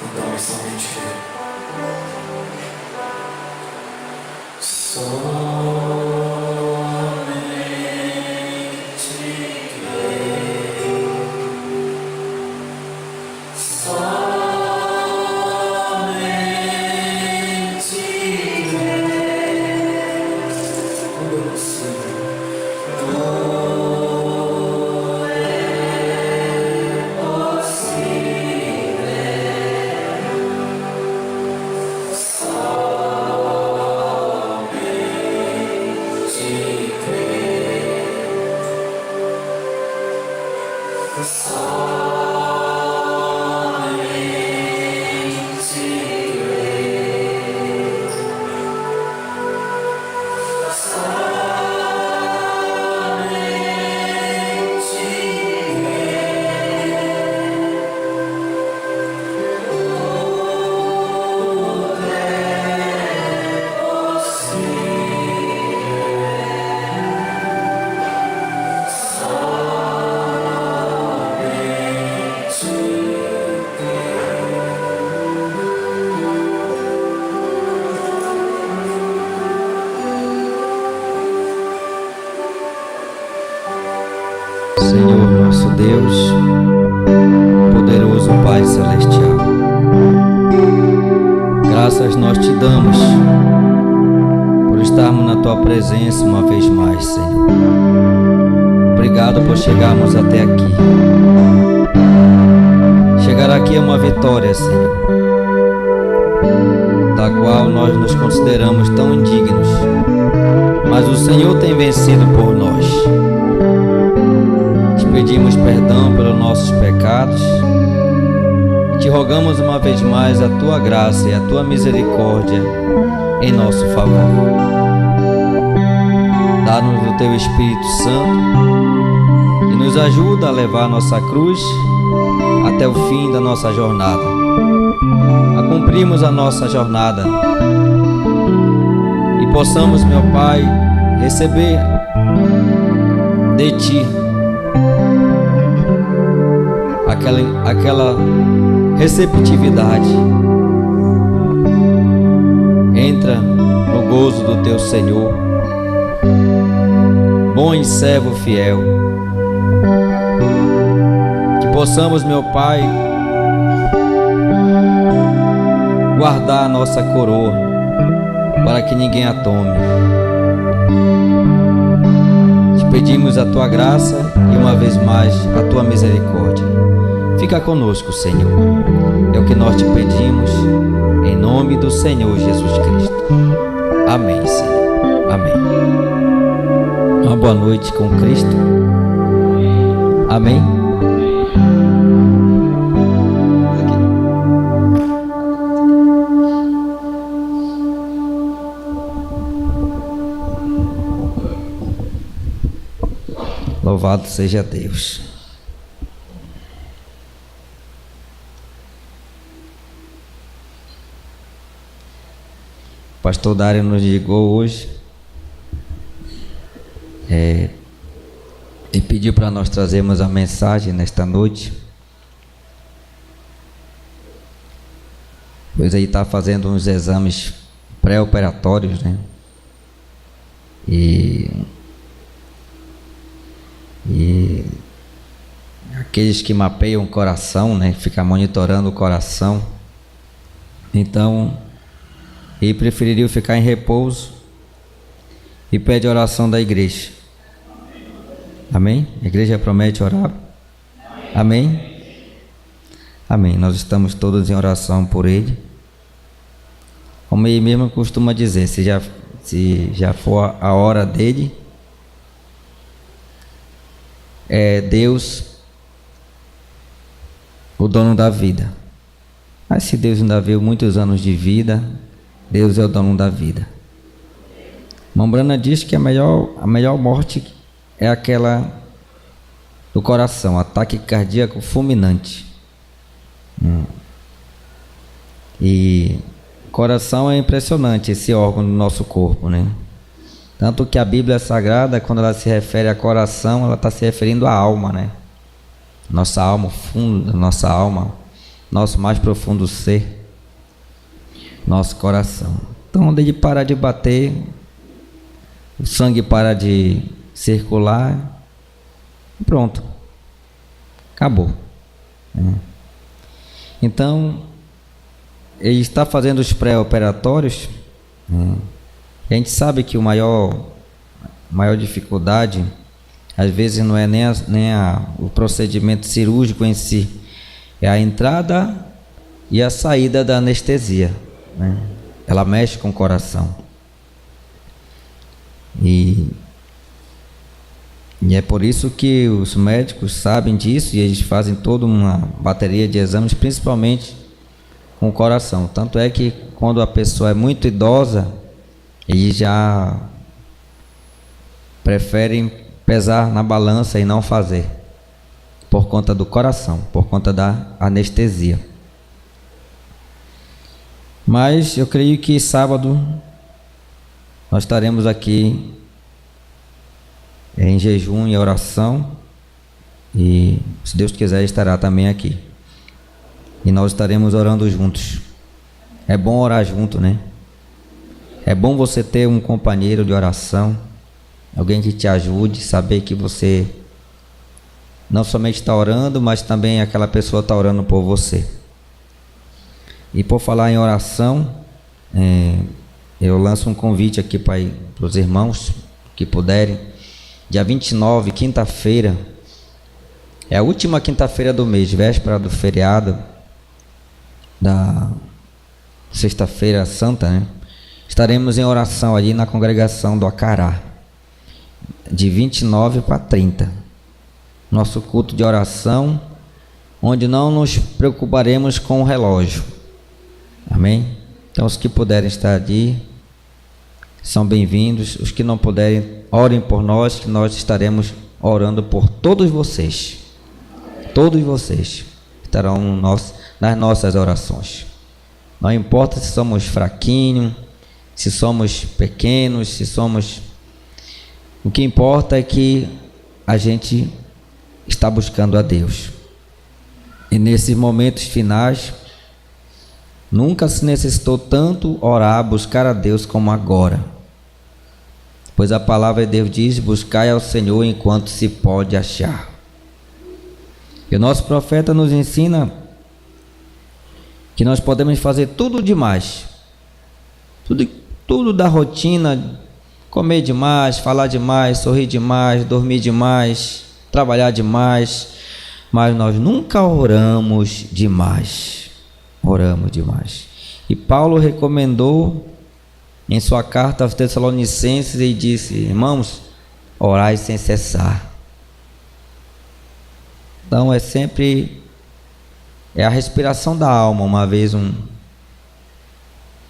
Então é somente Senhor nosso Deus, poderoso Pai Celestial, graças nós te damos por estarmos na Tua presença uma vez mais, Senhor. Obrigado por chegarmos até aqui. Chegar aqui é uma vitória, Senhor, da qual nós nos consideramos tão indignos, mas o Senhor tem vencido por nós. Pedimos perdão pelos nossos pecados e te rogamos uma vez mais a Tua graça e a Tua misericórdia em nosso favor. Dá-nos o Teu Espírito Santo e nos ajuda a levar a nossa cruz até o fim da nossa jornada, a cumprirmos a nossa jornada e possamos, meu Pai, receber de Ti aquela receptividade. Entra no gozo do Teu Senhor, bom e servo fiel. Que possamos, meu Pai, guardar a nossa coroa para que ninguém a tome. Te pedimos a Tua graça e uma vez mais a Tua misericórdia. Fica conosco, Senhor. É o que nós te pedimos, em nome do Senhor Jesus Cristo. Amém, Senhor. Amém. Uma boa noite com Cristo. Amém. Louvado seja Deus. O pastor Dário nos ligou hoje e pediu para nós trazermos a mensagem nesta noite, pois ele está fazendo uns exames pré-operatórios, né? E aqueles que mapeiam o coração, né? Fica monitorando o coração. Então ele preferiu ficar em repouso e pede a oração da igreja. Amém? A igreja promete orar? Amém? Amém. Nós estamos todos em oração por ele. Como ele mesmo costuma dizer, se já for a hora dele, é Deus o dono da vida. Mas se Deus ainda veio muitos anos de vida, Deus é o dono da vida. Mombrana diz que a melhor morte é aquela do coração, ataque cardíaco fulminante. E o coração é impressionante, esse órgão do nosso corpo, né? Tanto que a Bíblia Sagrada, quando ela se refere a coração, ela está se referindo à alma, né? Nossa alma, o fundo da nossa alma. nosso mais profundo ser, nosso coração. Então, de parar de bater, o sangue para de circular, pronto, acabou. Então, ele está fazendo os pré-operatórios. A gente sabe que a maior dificuldade, às vezes, não é nem o procedimento cirúrgico em si, é a entrada e a saída da anestesia, né? Ela mexe com o coração. E é por isso que os médicos sabem disso e eles fazem toda uma bateria de exames, principalmente com o coração. Tanto é que quando a pessoa é muito idosa, eles já preferem pesar na balança e não fazer, por conta do coração, por conta da anestesia. Mas eu creio que sábado nós estaremos aqui em jejum e oração, e se Deus quiser estará também aqui, e nós estaremos orando juntos. É bom orar junto, né? É bom você ter um companheiro de oração, alguém que te ajude, saber que você não somente está orando, mas também aquela pessoa está orando por você. E por falar em oração, eu lanço um convite aqui para os irmãos que puderem. Dia 29, quinta-feira, é a última quinta-feira do mês, véspera do feriado da Sexta-feira Santa, né? Estaremos em oração ali na congregação do Acará, de 29 para 30. Nosso culto de oração, onde não nos preocuparemos com o relógio. Amém? Então, os que puderem estar ali são bem-vindos. Os que não puderem, orem por nós, que nós estaremos orando por todos vocês. Todos vocês estarão nas nossas orações. Não importa se somos fraquinhos, se somos pequenos, se somos... O que importa é que a gente está buscando a Deus. E nesses momentos finais, nunca se necessitou tanto orar, buscar a Deus como agora. Pois a palavra de Deus diz: buscai ao Senhor enquanto se pode achar. E o nosso profeta nos ensina que nós podemos fazer tudo demais. Tudo da rotina, comer demais, falar demais, sorrir demais, dormir demais, trabalhar demais, mas nós nunca oramos demais. Oramos demais. E Paulo recomendou em sua carta aos Tessalonicenses e disse: irmãos, orai sem cessar. Então é a respiração da alma. Uma vez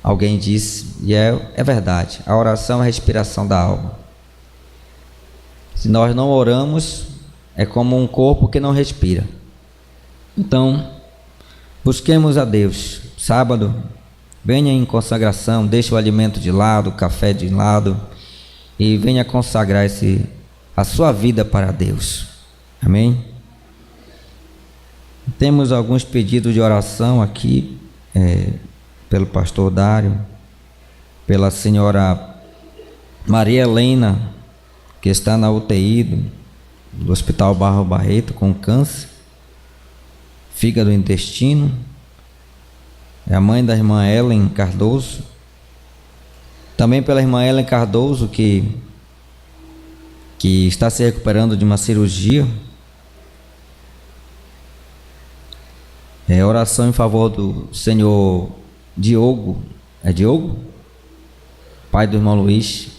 alguém disse, e é verdade, a oração é a respiração da alma. Se nós não oramos, é como um corpo que não respira. Então, busquemos a Deus. Sábado, venha em consagração, deixe o alimento de lado, o café de lado, e venha consagrar a sua vida para Deus. Amém? Temos alguns pedidos de oração aqui, pelo pastor Dário, pela senhora Maria Helena, que está na UTI do Hospital Barro Barreto com câncer, fígado e intestino. É a mãe da irmã Ellen Cardoso. Também pela irmã Ellen Cardoso, que está se recuperando de uma cirurgia. Oração em favor do senhor Diogo. É Diogo? Pai do irmão Luiz,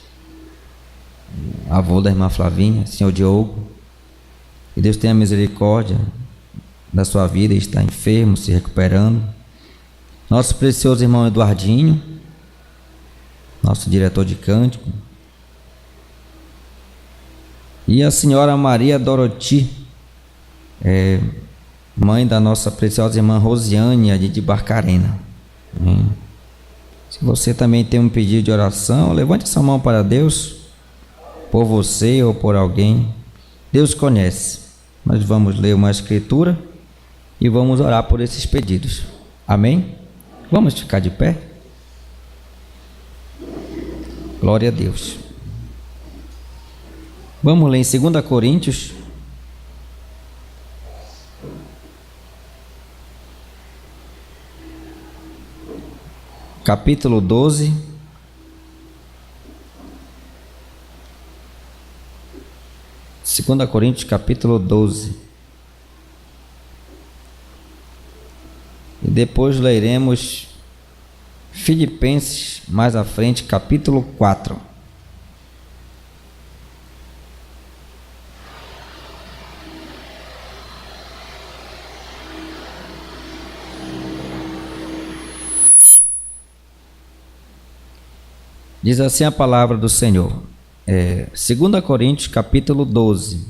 avô da irmã Flavinha. Senhor Diogo, que Deus tenha misericórdia da sua vida. Está enfermo, se recuperando. Nosso precioso irmão Eduardinho, nosso diretor de cântico. E a senhora Maria Doroti, mãe da nossa preciosa irmã Rosiane, ali de Barcarena. Se você também tem um pedido de oração, levante essa mão para Deus, por você ou por alguém. Deus conhece. Nós vamos ler uma escritura e vamos orar por esses pedidos. Amém? Vamos ficar de pé? Glória a Deus. Vamos ler em 2 Coríntios, capítulo 12. Segunda Coríntios, capítulo 12. E depois leremos Filipenses, mais à frente, capítulo 4. Diz assim a palavra do Senhor. 2 Coríntios, capítulo 12.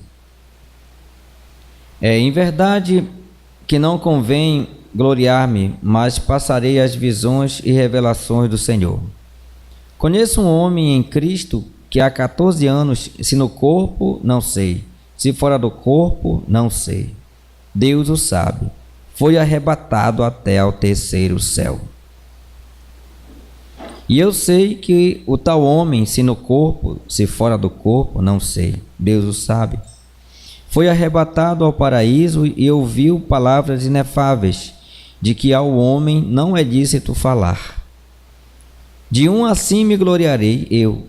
Em verdade que não convém gloriar-me, mas passarei as visões e revelações do Senhor. Conheço um homem em Cristo que há 14 anos, se no corpo, não sei, se fora do corpo, não sei. Deus o sabe. Foi arrebatado até ao terceiro céu. E eu sei que o tal homem, se no corpo, se fora do corpo, não sei. Deus o sabe. Foi arrebatado ao paraíso e ouviu palavras inefáveis, de que ao homem não é lícito falar. De um assim me gloriarei eu,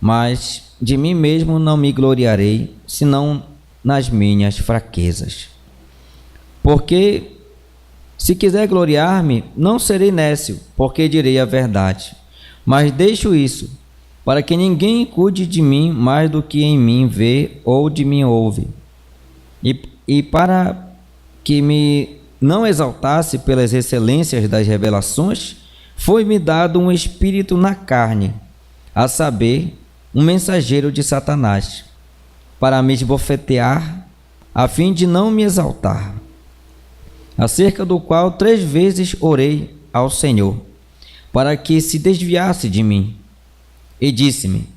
mas de mim mesmo não me gloriarei, senão nas minhas fraquezas. Porque se quiser gloriar-me, não serei nécio, porque direi a verdade. Mas deixo isso, para que ninguém cuide de mim mais do que em mim vê ou de mim ouve. E para que me não exaltasse pelas excelências das revelações, foi-me dado um espírito na carne, a saber, um mensageiro de Satanás, para me esbofetear, a fim de não me exaltar. Acerca do qual 3 vezes orei ao Senhor, para que se desviasse de mim, e disse-me: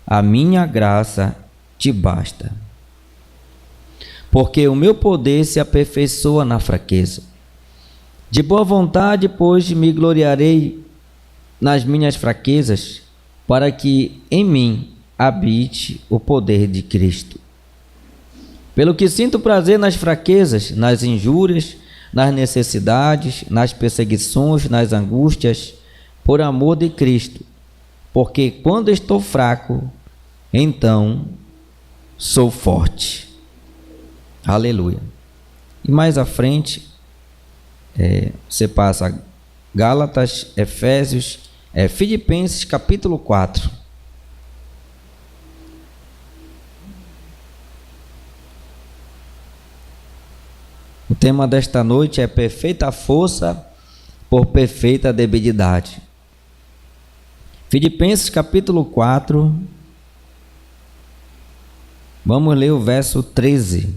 a minha graça te basta, porque o meu poder se aperfeiçoa na fraqueza. De boa vontade, pois, me gloriarei nas minhas fraquezas, para que em mim habite o poder de Cristo. Pelo que sinto prazer nas fraquezas, nas injúrias, nas necessidades, nas perseguições, nas angústias, por amor de Cristo, porque quando estou fraco, então sou forte. Aleluia. E mais à frente, você passa Gálatas, Efésios, Filipenses, capítulo 4. O tema desta noite é perfeita força por perfeita debilidade. Filipenses capítulo 4, vamos ler o verso 13.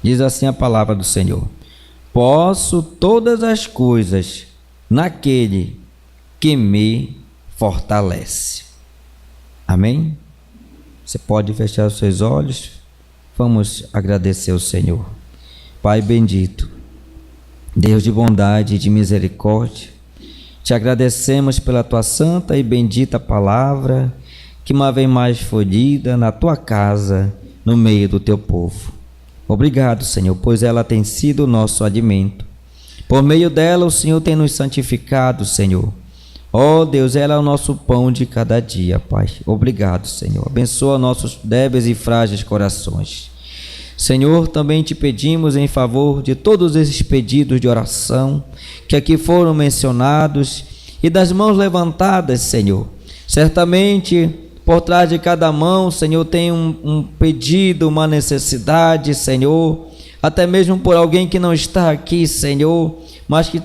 Diz assim a palavra do Senhor: posso todas as coisas naquele que me fortalece. Amém? Você pode fechar os seus olhos. Vamos agradecer ao Senhor. Pai bendito, Deus de bondade e de misericórdia, te agradecemos pela tua santa e bendita palavra, que uma vez mais foi lida na tua casa, no meio do teu povo. Obrigado, Senhor, pois ela tem sido o nosso alimento. Por meio dela o Senhor tem nos santificado, Senhor. Ó Deus, ela é o nosso pão de cada dia, Pai. Obrigado, Senhor. Abençoa nossos débeis e frágeis corações. Senhor, também te pedimos em favor de todos esses pedidos de oração que aqui foram mencionados e das mãos levantadas, Senhor. Certamente, por trás de cada mão, Senhor, tem um pedido, uma necessidade, Senhor. Até mesmo por alguém que não está aqui, Senhor, mas que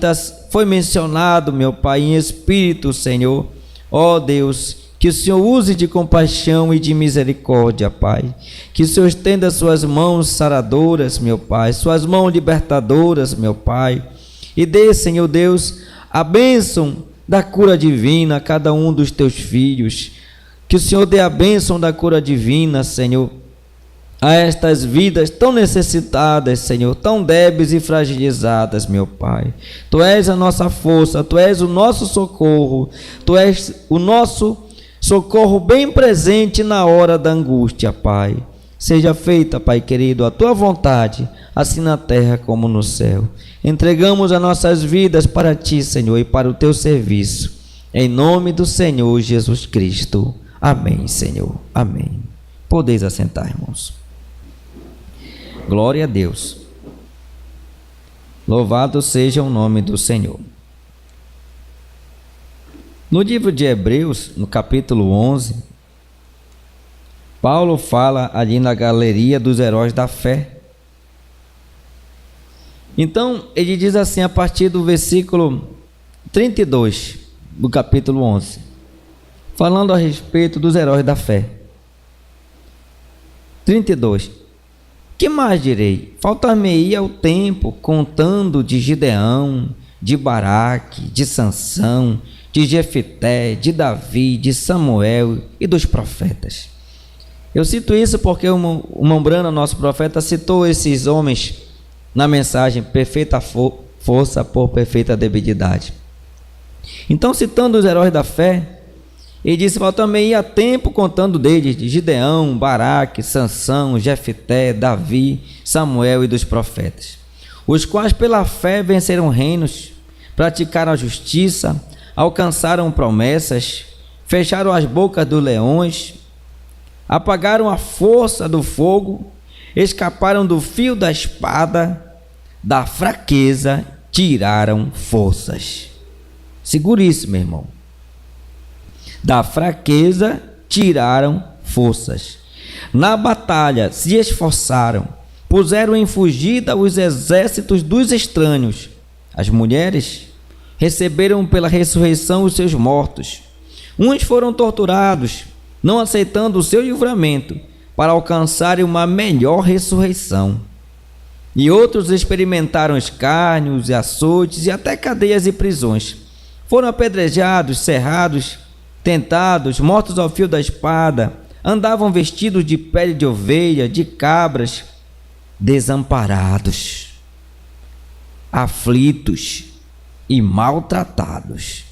foi mencionado, meu Pai, em espírito, Senhor. Ó Deus, que o Senhor use de compaixão e de misericórdia, Pai. Que o Senhor estenda suas mãos saradoras, meu Pai, suas mãos libertadoras, meu Pai. E dê, Senhor Deus, a bênção da cura divina a cada um dos teus filhos. Que o Senhor dê a bênção da cura divina, Senhor, a estas vidas tão necessitadas, Senhor, tão débeis e fragilizadas, meu Pai. Tu és a nossa força, Tu és o nosso socorro, Tu és o nosso socorro bem presente na hora da angústia, Pai. Seja feita, Pai querido, a Tua vontade, assim na terra como no céu. Entregamos as nossas vidas para Ti, Senhor, e para o Teu serviço. Em nome do Senhor Jesus Cristo. Amém, Senhor. Amém. Podeis assentar, irmãos. Glória a Deus. Louvado seja o nome do Senhor. No livro de Hebreus, no capítulo 11, Paulo fala ali na galeria dos heróis da fé. Então, ele diz assim, a partir do versículo 32 do capítulo 11, falando a respeito dos heróis da fé. 32. Que mais direi? Faltar-me-ia o tempo contando de Gideão, de Baraque, de Sansão, de Jefté, de Davi, de Samuel e dos profetas. Eu cito isso porque o Mombrana, nosso profeta, citou esses homens na mensagem Perfeita Força por Perfeita Debilidade. Então, citando os heróis da fé, ele disse: falta-me-ia tempo contando deles, de Gideão, Baraque, Sansão, Jefté, Davi, Samuel e dos profetas, os quais pela fé venceram reinos, praticaram a justiça, alcançaram promessas, fecharam as bocas dos leões, apagaram a força do fogo, escaparam do fio da espada, da fraqueza tiraram forças. Segure isso, meu irmão. Da fraqueza tiraram forças. Na batalha se esforçaram, puseram em fugida os exércitos dos estranhos. As mulheres receberam pela ressurreição os seus mortos. Uns foram torturados, não aceitando o seu livramento, para alcançarem uma melhor ressurreição. E outros experimentaram escárnios e açoites e até cadeias e prisões. Foram apedrejados, cerrados, tentados, mortos ao fio da espada, andavam vestidos de pele de ovelha, de cabras, desamparados, aflitos e maltratados.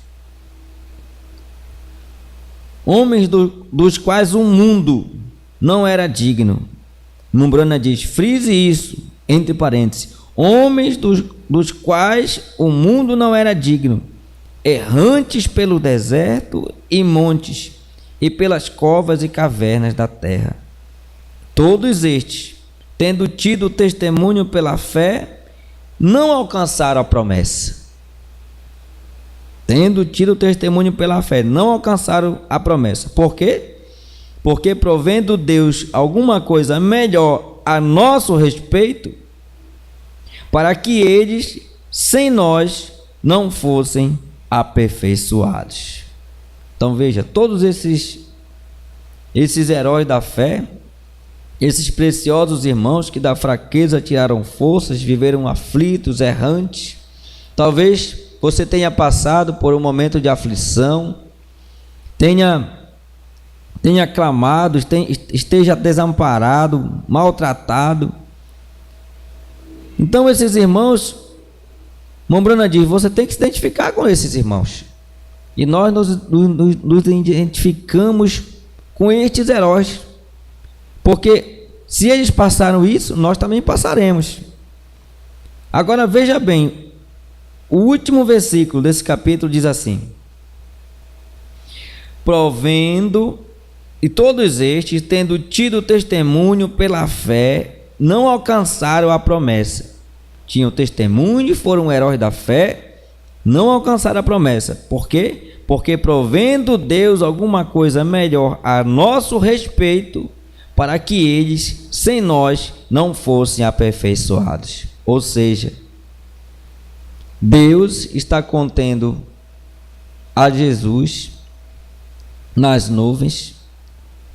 Homens dos quais o mundo não era digno. Mombrana diz, frise isso, entre parênteses, homens dos quais o mundo não era digno, errantes pelo deserto e montes, e pelas covas e cavernas da terra. Todos estes, tendo tido testemunho pela fé, não alcançaram a promessa. Tendo tido testemunho pela fé, não alcançaram a promessa. Por quê? Porque provendo Deus alguma coisa melhor a nosso respeito, para que eles, sem nós, não fossem aperfeiçoados. Então veja, todos esses heróis da fé, esses preciosos irmãos que da fraqueza tiraram forças, viveram aflitos, errantes. Talvez você tenha passado por um momento de aflição, tenha clamado, esteja desamparado, maltratado. Então esses irmãos, Mombrana diz, você tem que se identificar com esses irmãos. E nós nos identificamos com estes heróis. Porque se eles passaram isso, nós também passaremos. Agora veja bem, o último versículo desse capítulo diz assim: provendo, e todos estes, tendo tido testemunho pela fé, não alcançaram a promessa. Tinham testemunho, foram heróis da fé, não alcançaram a promessa. Por quê? Porque provendo Deus alguma coisa melhor a nosso respeito, para que eles, sem nós, não fossem aperfeiçoados. Ou seja, Deus está contendo a Jesus nas nuvens,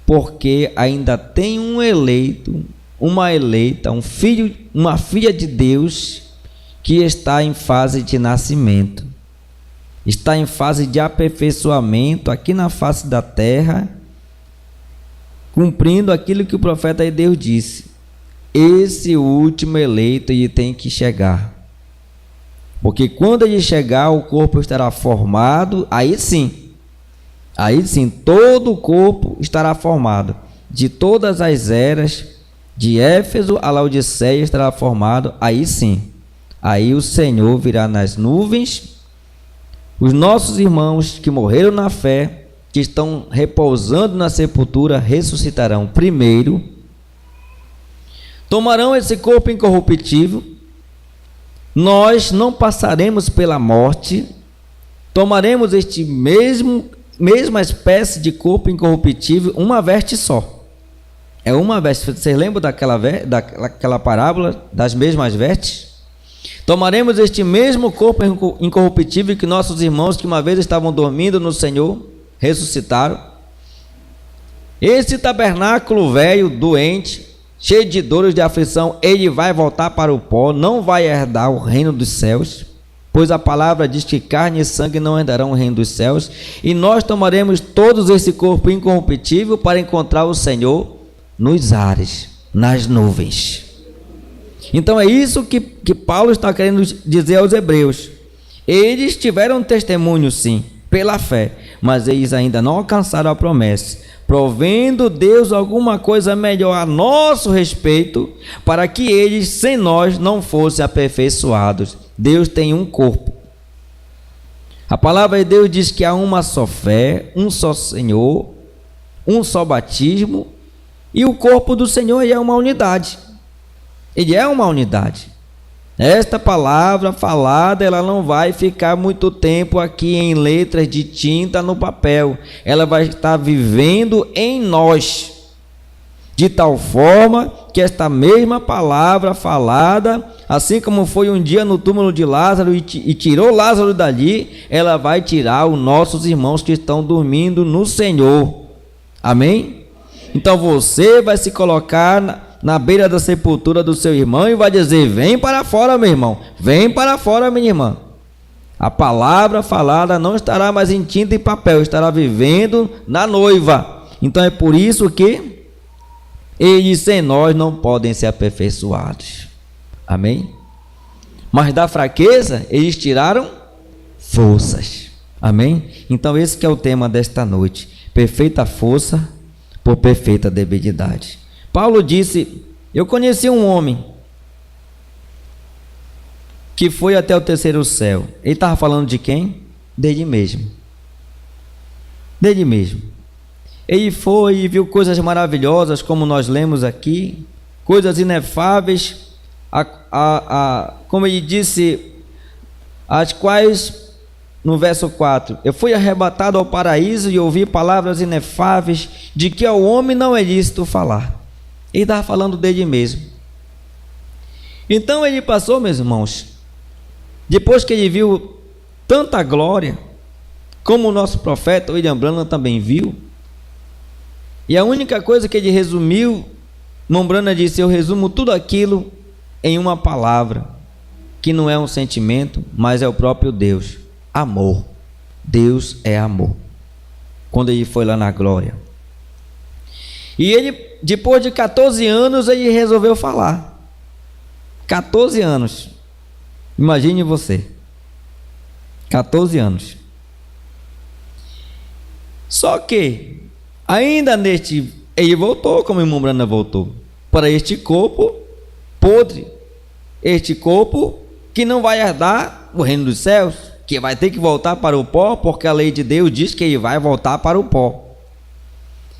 porque ainda tem um eleito, uma eleita, um filho, uma filha de Deus que está em fase de nascimento. está em fase de aperfeiçoamento aqui na face da terra, cumprindo aquilo que o profeta Deus disse. Esse último eleito ele tem que chegar, porque quando ele chegar o corpo estará formado, aí sim todo o corpo estará formado, de todas as eras, de Éfeso a Laodiceia estará formado, aí sim, aí o Senhor virá nas nuvens, os nossos irmãos que morreram na fé, que estão repousando na sepultura, ressuscitarão primeiro, tomarão esse corpo incorruptível, nós não passaremos pela morte, tomaremos este mesma espécie de corpo incorruptível, uma veste só. É uma veste. Vocês lembram daquela parábola das mesmas vestes? Tomaremos este mesmo corpo incorruptível que nossos irmãos que uma vez estavam dormindo no Senhor ressuscitaram. Esse tabernáculo velho, doente, cheio de dores, de aflição, ele vai voltar para o pó, não vai herdar o reino dos céus, pois a palavra diz que carne e sangue não herdarão o reino dos céus, e nós tomaremos todos esse corpo incorruptível para encontrar o Senhor nos ares, nas nuvens. Então é isso que Paulo está querendo dizer aos hebreus. Eles tiveram testemunho sim, pela fé, mas eles ainda não alcançaram a promessa, provendo Deus alguma coisa melhor a nosso respeito, para que eles sem nós não fossem aperfeiçoados. Deus tem um corpo. A palavra de Deus diz que há uma só fé, um só Senhor, um só batismo, e o corpo do Senhor é uma unidade. Ele é uma unidade. Esta palavra falada, ela não vai ficar muito tempo aqui em letras de tinta no papel. Ela vai estar vivendo em nós, de tal forma que esta mesma palavra falada, assim como foi um dia no túmulo de Lázaro e tirou Lázaro dali, ela vai tirar os nossos irmãos que estão dormindo no Senhor. Amém? Então você vai se colocar na beira da sepultura do seu irmão e vai dizer: vem para fora, meu irmão, vem para fora, minha irmã. A palavra falada não estará mais em tinta e papel, estará vivendo na noiva. Então é por isso que eles sem nós não podem ser aperfeiçoados. Amém? Mas da fraqueza eles tiraram forças. Amém? Então esse que é o tema desta noite: perfeita força por perfeita debilidade. Paulo disse: eu conheci um homem que foi até o terceiro céu. Ele estava falando de quem? Dele mesmo. Dele mesmo. Ele foi e viu coisas maravilhosas, como nós lemos aqui, coisas inefáveis, como ele disse, as quais, no verso 4, eu fui arrebatado ao paraíso e ouvi palavras inefáveis, de que ao homem não é lícito falar. Ele estava falando dele mesmo. Então ele passou, meus irmãos, depois que ele viu tanta glória, como o nosso profeta William Branham também viu, e a única coisa que ele resumiu, Branham disse: eu resumo tudo aquilo em uma palavra, que não é um sentimento, mas é o próprio Deus: amor. Deus é amor. Quando ele foi lá na glória, e ele, depois de 14 anos, ele resolveu falar. 14 anos. Imagine você. 14 anos. Só que, ainda neste, ele voltou, como o irmão Branham voltou, para este corpo podre. Este corpo que não vai herdar o reino dos céus, que vai ter que voltar para o pó, porque a lei de Deus diz que ele vai voltar para o pó.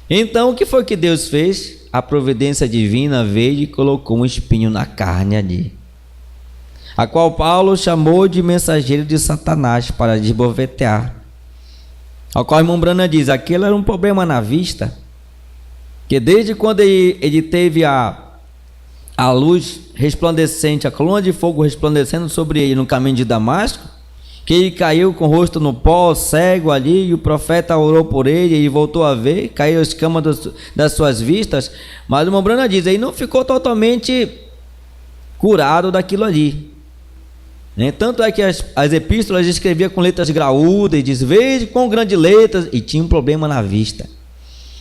Então, o que foi que Deus fez? A providência divina veio e colocou um espinho na carne ali, a qual Paulo chamou de mensageiro de Satanás para desbofetear. Ao qual o irmão Branham diz: aquilo era um problema na vista, que desde quando ele teve a luz resplandecente, a coluna de fogo resplandecendo sobre ele no caminho de Damasco, que ele caiu com o rosto no pó, cego ali, e o profeta orou por ele, e ele voltou a ver, caiu a escama das suas vistas, mas o irmão Branham diz: ele não ficou totalmente curado daquilo ali. né? Tanto é que as epístolas escrevia com letras graúdas e diz: veja com grandes letras, e tinha um problema na vista.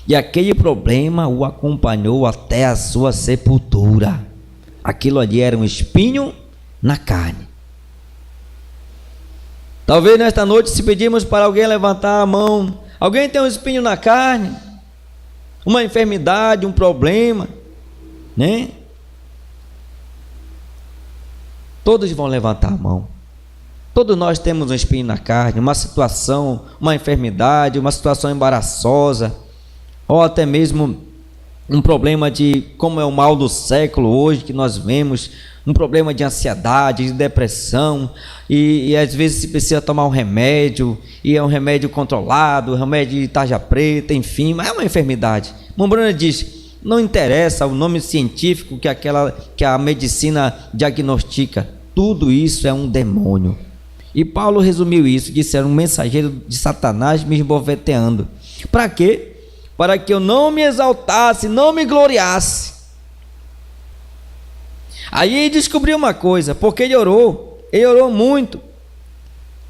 E aquele problema o acompanhou até a sua sepultura. Aquilo ali era um espinho na carne. Talvez nesta noite, se pedirmos para alguém levantar a mão: alguém tem um espinho na carne, uma enfermidade, um problema, né? Todos vão levantar a mão. Todos nós temos um espinho na carne, uma situação, uma enfermidade, uma situação embaraçosa, ou até mesmo um problema de, como é o mal do século hoje que nós vemos, um problema de ansiedade, de depressão, e às vezes se precisa tomar um remédio, e é um remédio controlado, um remédio de tarja preta, enfim, mas é uma enfermidade. Mombrana diz: não interessa o nome científico que a medicina diagnostica, tudo isso é um demônio. E Paulo resumiu isso, disse: era um mensageiro de Satanás me esbofeteando. Para quê? Para que eu não me exaltasse, não me gloriasse. Aí ele descobriu uma coisa, porque ele orou muito.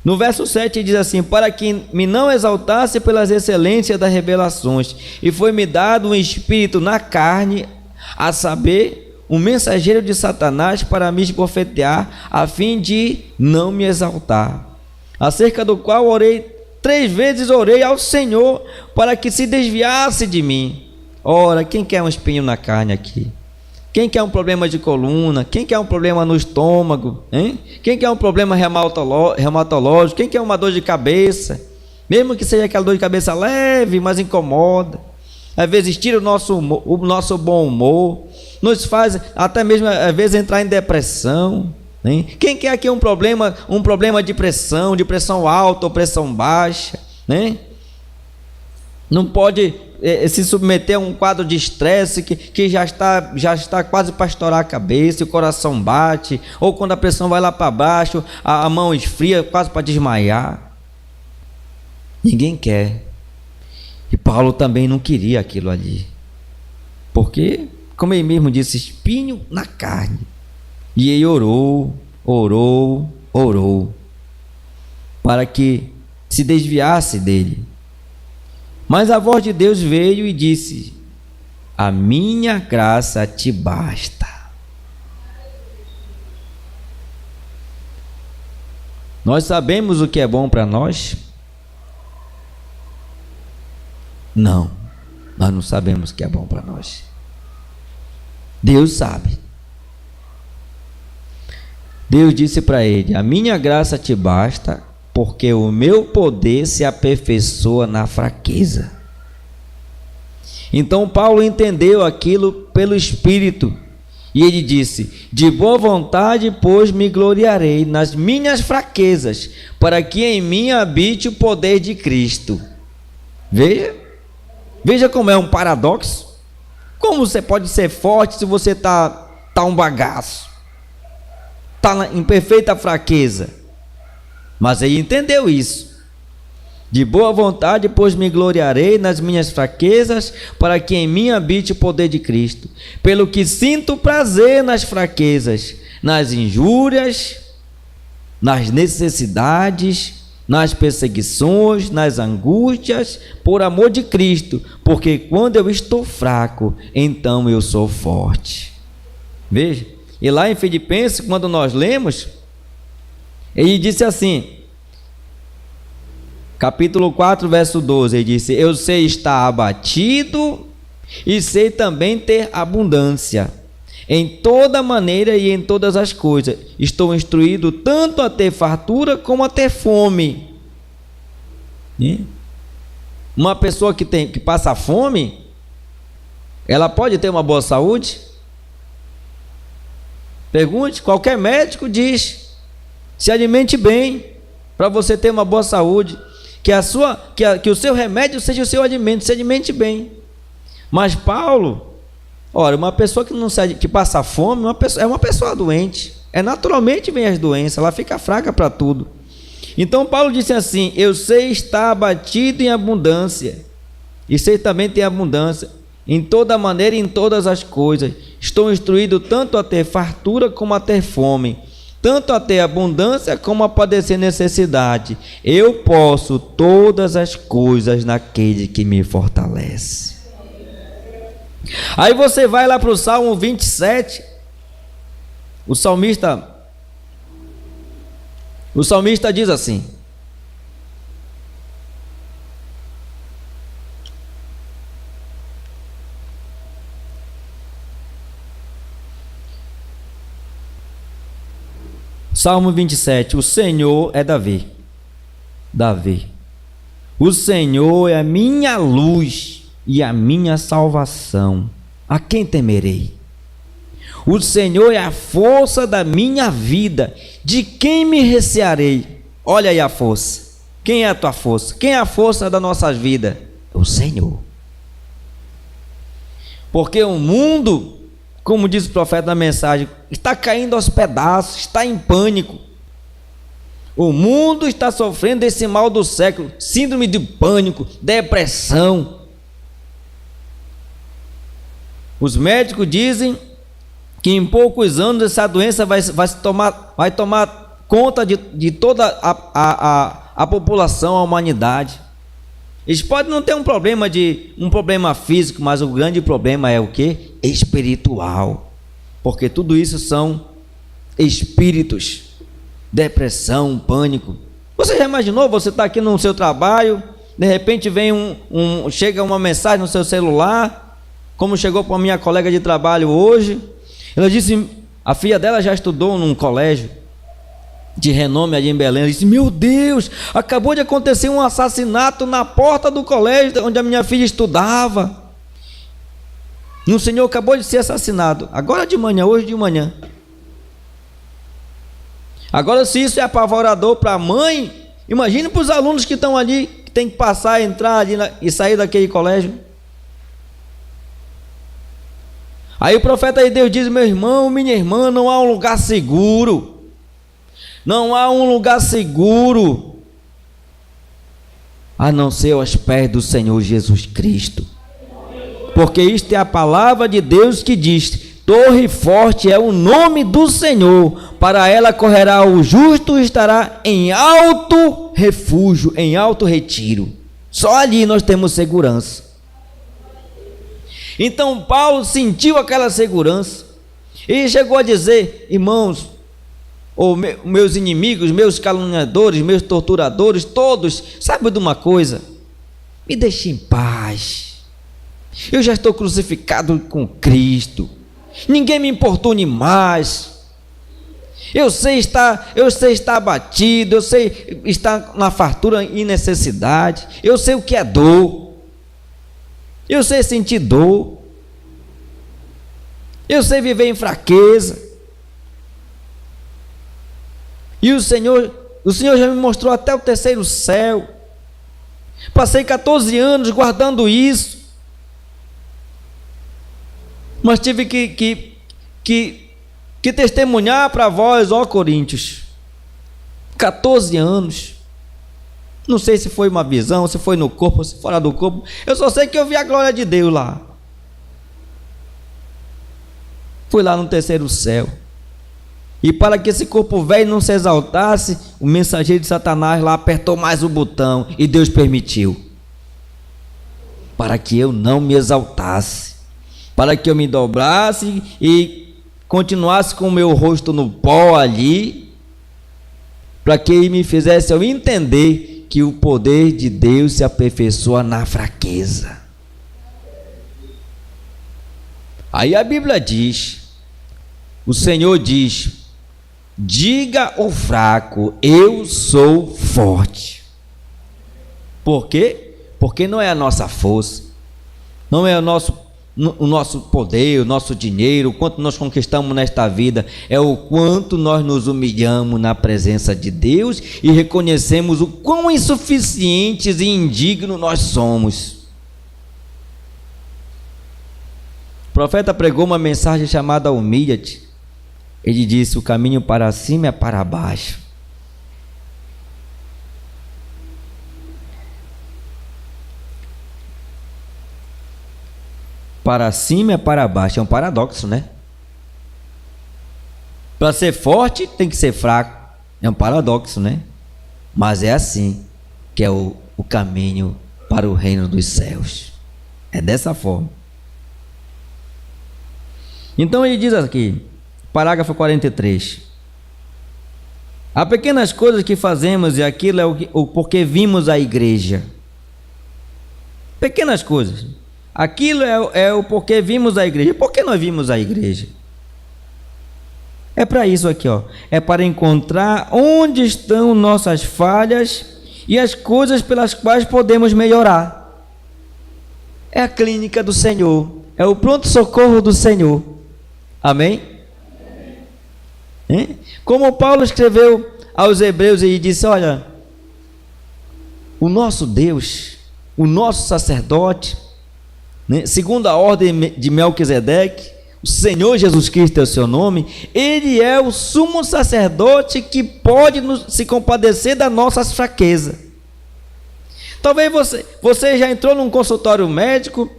No verso 7 ele diz assim: para que me não exaltasse pelas excelências das revelações, e foi-me dado um espírito na carne, a saber, um mensageiro de Satanás para me esbofetear, a fim de não me exaltar. Acerca do qual orei 3 vezes, orei ao Senhor para que se desviasse de mim. Ora, quem quer um espinho na carne aqui? Quem quer um problema de coluna? Quem quer um problema no estômago? Hein? Quem quer um problema reumatológico? Quem quer uma dor de cabeça? Mesmo que seja aquela dor de cabeça leve, mas incomoda. Às vezes tira o nosso bom humor, nos faz até mesmo às vezes entrar em depressão. Hein? Quem quer aqui um problema de pressão alta ou pressão baixa? Né? Não pode se submeter a um quadro de estresse que já está quase para estourar a cabeça, o coração bate, ou quando a pressão vai lá para baixo, a mão esfria, quase para desmaiar. Ninguém quer. E Paulo também não queria aquilo ali, porque, como ele mesmo disse, espinho na carne. E ele orou, para que se desviasse dele. Mas a voz de Deus veio e disse: a minha graça te basta. Nós sabemos o que é bom para nós? Não, nós não sabemos o que é bom para nós. Deus sabe. Deus disse para ele: a minha graça te basta, porque o meu poder se aperfeiçoa na fraqueza. Então Paulo entendeu aquilo pelo Espírito, e ele disse: de boa vontade, pois me gloriarei nas minhas fraquezas, para que em mim habite o poder de Cristo. Veja como é um paradoxo. Como você pode ser forte se você está um bagaço, está em perfeita fraqueza? Mas ele entendeu isso. De boa vontade, pois me gloriarei nas minhas fraquezas, para que em mim habite o poder de Cristo. Pelo que sinto prazer nas fraquezas, nas injúrias, nas necessidades, nas perseguições, nas angústias, por amor de Cristo, porque quando eu estou fraco, então eu sou forte. Veja, e lá em Filipenses, quando nós lemos, ele disse assim, capítulo 4, verso 12, ele disse: eu sei estar abatido e sei também ter abundância. Em toda maneira e em todas as coisas estou instruído tanto a ter fartura como a ter fome. Uma pessoa que passa fome, ela pode ter uma boa saúde? Pergunte, qualquer médico diz: se alimente bem para você ter uma boa saúde, que o seu remédio seja o seu alimento, se alimente bem. Mas Paulo, ora, uma pessoa que passa fome é uma pessoa doente. Naturalmente vem as doenças, ela fica fraca para tudo. Então Paulo disse assim: eu sei estar abatido em abundância, e sei também ter abundância, em toda maneira e em todas as coisas. Estou instruído tanto a ter fartura como a ter fome, tanto a ter abundância como a padecer necessidade. Eu posso todas as coisas naquele que me fortalece. Aí você vai lá para o Salmo 27, o salmista diz assim: Salmo 27, o Senhor é Davi. O Senhor é a minha luz e a minha salvação. A quem temerei? O Senhor é a força da minha vida. De quem me recearei? Olha aí a força. Quem é a tua força? Quem é a força da nossa vida? O Senhor. Porque o mundo, como diz o profeta na mensagem, está caindo aos pedaços, está em pânico. O mundo está sofrendo esse mal do século, síndrome de pânico, depressão. Os médicos dizem que em poucos anos essa doença vai tomar conta de toda a população, a humanidade. Eles podem não ter um problema físico, mas o grande problema é o quê? Espiritual. Porque tudo isso são espíritos, depressão, pânico. Você já imaginou? Você está aqui no seu trabalho, de repente vem chega uma mensagem no seu celular, como chegou para a minha colega de trabalho hoje. Ela disse, a filha dela já estudou num colégio de renome ali em Belém. Ela disse: meu Deus, acabou de acontecer um assassinato na porta do colégio onde a minha filha estudava. E um senhor acabou de ser assassinado, agora de manhã, hoje de manhã. Agora, se isso é apavorador para a mãe, imagine para os alunos que estão ali, que tem que passar, entrar ali e sair daquele colégio. Aí o profeta de Deus diz: meu irmão, minha irmã, não há um lugar seguro. Não há um lugar seguro a não ser aos pés do Senhor Jesus Cristo. Porque isto é a palavra de Deus que diz: torre forte é o nome do Senhor, para ela correrá o justo e estará em alto refúgio, em alto retiro. Só ali nós temos segurança. Então Paulo sentiu aquela segurança e chegou a dizer: irmãos, ou meus inimigos, meus caluniadores, meus torturadores, todos, sabe de uma coisa? Me deixe em paz. Eu já estou crucificado com Cristo. Ninguém me importune mais. Eu sei estar abatido, eu sei estar na fartura e necessidade. Eu sei o que é dor. Eu sei sentir dor. Eu sei viver em fraqueza. E o Senhor já me mostrou até o terceiro céu. Passei 14 anos guardando isso. Mas tive que testemunhar para vós, ó Coríntios. 14 anos. Não sei se foi uma visão, se foi no corpo, se fora do corpo. Eu só sei que eu vi a glória de Deus lá. Fui lá no terceiro céu. E para que esse corpo velho não se exaltasse, o mensageiro de Satanás lá apertou mais o botão e Deus permitiu. Para que eu não me exaltasse. Para que eu me dobrasse e continuasse com o meu rosto no pó ali. Para que ele me fizesse eu entender que o poder de Deus se aperfeiçoa na fraqueza. Aí a Bíblia diz, o Senhor diz: diga ao fraco, eu sou forte. Por quê? Porque não é a nossa força, não é o nosso poder, o nosso dinheiro, o quanto nós conquistamos nesta vida, é o quanto nós nos humilhamos na presença de Deus e reconhecemos o quão insuficientes e indignos nós somos. O profeta pregou uma mensagem chamada humilha-te. Ele disse: o caminho para cima é para baixo. Para cima é para baixo. É um paradoxo, né? Para ser forte, tem que ser fraco. É um paradoxo, né? Mas é assim que é o caminho para o reino dos céus. É dessa forma. Então ele diz aqui, parágrafo 43. Há pequenas coisas que fazemos e aquilo é o porque vimos a igreja. Pequenas coisas. Aquilo é o porquê vimos a igreja. Por que nós vimos a igreja? É para isso aqui, ó. É para encontrar onde estão nossas falhas e as coisas pelas quais podemos melhorar. É a clínica do Senhor. É o pronto-socorro do Senhor. Amém? Hein? Como Paulo escreveu aos Hebreus e disse: olha, o nosso Deus, o nosso sacerdote, né, segundo a ordem de Melquisedeque, o Senhor Jesus Cristo é o seu nome, ele é o sumo sacerdote que pode se compadecer das nossas fraquezas. Talvez você já entrou num consultório médico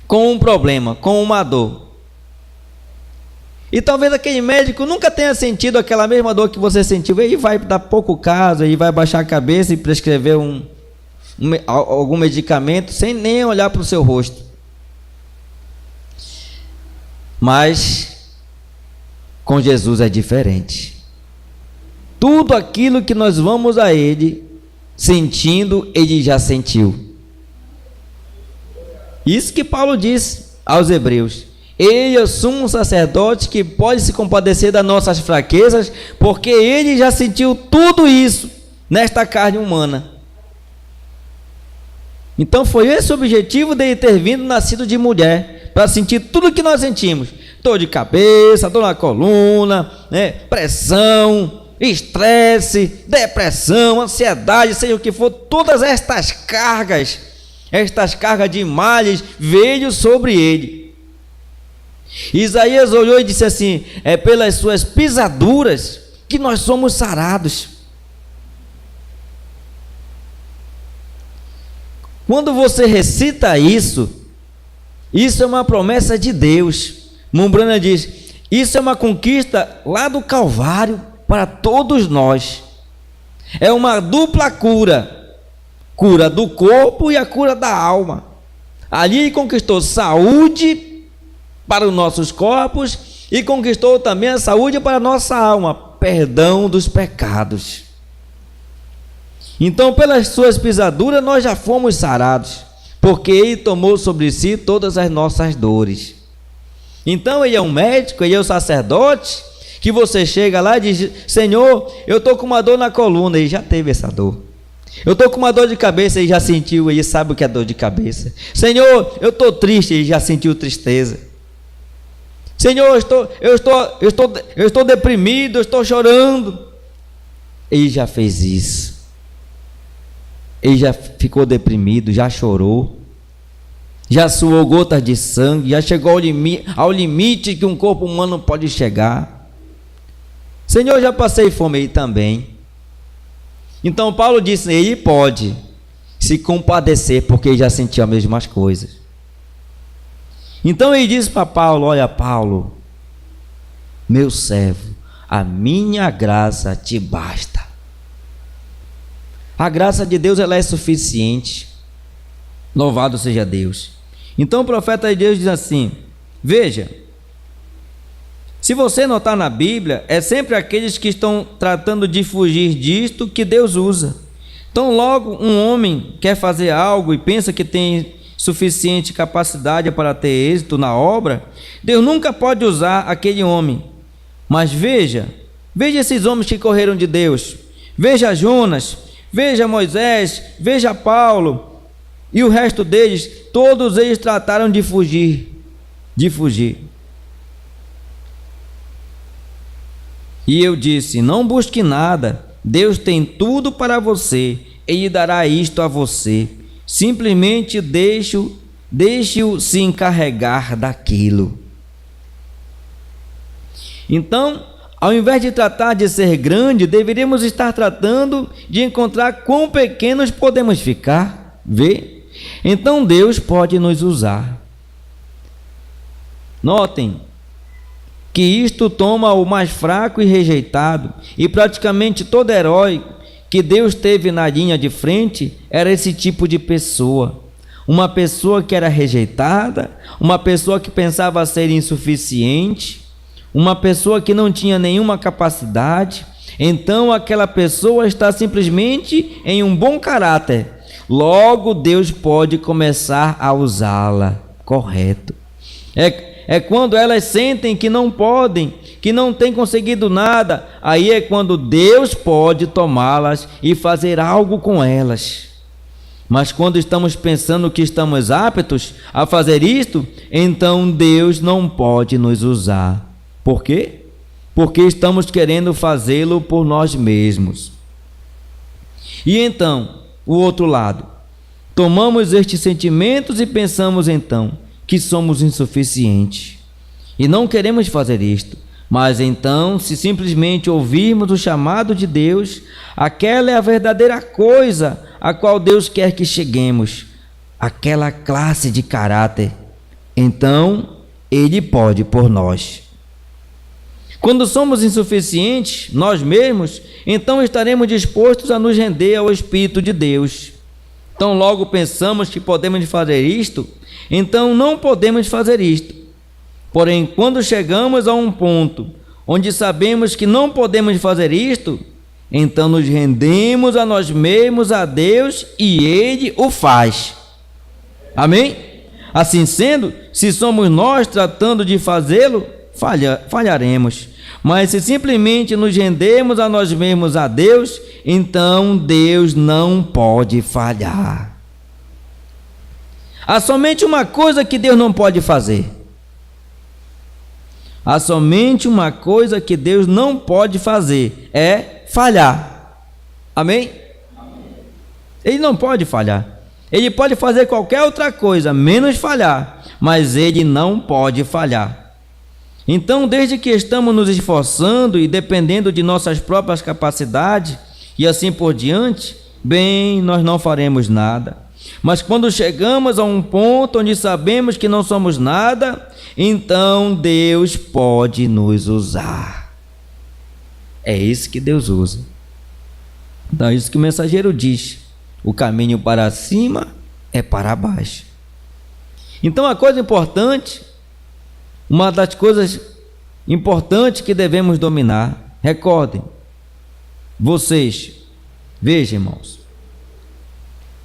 com um problema, com uma dor. E talvez aquele médico nunca tenha sentido aquela mesma dor que você sentiu. Ele vai dar pouco caso, ele vai baixar a cabeça e prescrever algum medicamento sem nem olhar para o seu rosto. Mas com Jesus é diferente. Tudo aquilo que nós vamos a Ele sentindo, Ele já sentiu. Isso que Paulo diz aos Hebreus. Ele é o sumo sacerdote que pode se compadecer das nossas fraquezas, porque Ele já sentiu tudo isso nesta carne humana. Então foi esse o objetivo dele ter vindo nascido de mulher, para sentir tudo o que nós sentimos: dor de cabeça, dor na coluna, né? Pressão, estresse, depressão, ansiedade, seja o que for, todas estas cargas de males veio sobre ele. Isaías olhou e disse assim: é pelas suas pisaduras que nós somos sarados. Quando você recita isso é uma promessa de Deus. Mombrana diz: isso é uma conquista lá do Calvário para todos nós. É uma dupla cura, cura do corpo e a cura da alma. Ali ele conquistou saúde para os nossos corpos e conquistou também a saúde para a nossa alma, perdão dos pecados. Então, pelas suas pisaduras nós já fomos sarados, porque ele tomou sobre si todas as nossas dores. Então ele é um médico, ele é um sacerdote, que você chega lá e diz: Senhor, eu estou com uma dor na coluna. Ele já teve essa dor. Eu estou com uma dor de cabeça. Ele já sentiu, ele sabe o que é dor de cabeça. Senhor, eu estou triste. Ele já sentiu tristeza. Senhor, eu estou deprimido, eu estou chorando. Ele já fez isso. Ele já ficou deprimido, já chorou, já suou gotas de sangue, já chegou ao limite que um corpo humano pode chegar. Senhor, já passei fome aí também. Então Paulo disse: ele pode se compadecer, porque ele já sentiu as mesmas coisas. Então ele disse para Paulo: olha, Paulo, meu servo, a minha graça te basta. A graça de Deus, ela é suficiente. Louvado seja Deus. Então o profeta de Deus diz assim: veja, se você notar na Bíblia, é sempre aqueles que estão tratando de fugir disto que Deus usa. Então logo um homem quer fazer algo e pensa que tem suficiente capacidade para ter êxito na obra, Deus nunca pode usar aquele homem. Mas veja esses homens que correram de Deus. Veja Jonas, veja Moisés, veja Paulo e o resto deles. Todos eles trataram de fugir. E eu disse: não busque nada, Deus tem tudo para você, Ele dará isto a você. Simplesmente deixe-o se encarregar daquilo. Então, ao invés de tratar de ser grande, deveríamos estar tratando de encontrar quão pequenos podemos ficar. Vê? Então Deus pode nos usar. Notem, que isto toma o mais fraco e rejeitado, e praticamente todo herói que Deus teve na linha de frente era esse tipo de pessoa. Uma pessoa que era rejeitada, uma pessoa que pensava ser insuficiente, uma pessoa que não tinha nenhuma capacidade. Então aquela pessoa está simplesmente em um bom caráter. Logo Deus pode começar a usá-la. Correto. É quando elas sentem que não podem, que não têm conseguido nada, aí é quando Deus pode tomá-las e fazer algo com elas. Mas quando estamos pensando que estamos aptos a fazer isto, então Deus não pode nos usar. Por quê? Porque estamos querendo fazê-lo por nós mesmos. E então, o outro lado, tomamos estes sentimentos e pensamos então que somos insuficientes e não queremos fazer isto. Mas então, se simplesmente ouvirmos o chamado de Deus, aquela é a verdadeira coisa a qual Deus quer que cheguemos, aquela classe de caráter, então Ele pode por nós. Quando somos insuficientes, nós mesmos, então estaremos dispostos a nos render ao Espírito de Deus. Então logo pensamos que podemos fazer isto, então não podemos fazer isto. Porém, quando chegamos a um ponto onde sabemos que não podemos fazer isto, então nos rendemos a nós mesmos, a Deus, e Ele o faz. Amém? Assim sendo, se somos nós tratando de fazê-lo, falharemos. Mas se simplesmente nos rendemos a nós mesmos, a Deus, então Deus não pode falhar. Há somente uma coisa que Deus não pode fazer. Há somente uma coisa que Deus não pode fazer, é falhar. Amém? Ele não pode falhar. Ele pode fazer qualquer outra coisa, menos falhar, mas Ele não pode falhar. Então, desde que estamos nos esforçando e dependendo de nossas próprias capacidades e assim por diante, bem, nós não faremos nada. Mas quando chegamos a um ponto onde sabemos que não somos nada, então Deus pode nos usar. É isso que Deus usa. Então é isso que o mensageiro diz: o caminho para cima é para baixo. Então a coisa importante, uma das coisas importantes que devemos dominar, recordem, vocês, vejam, irmãos,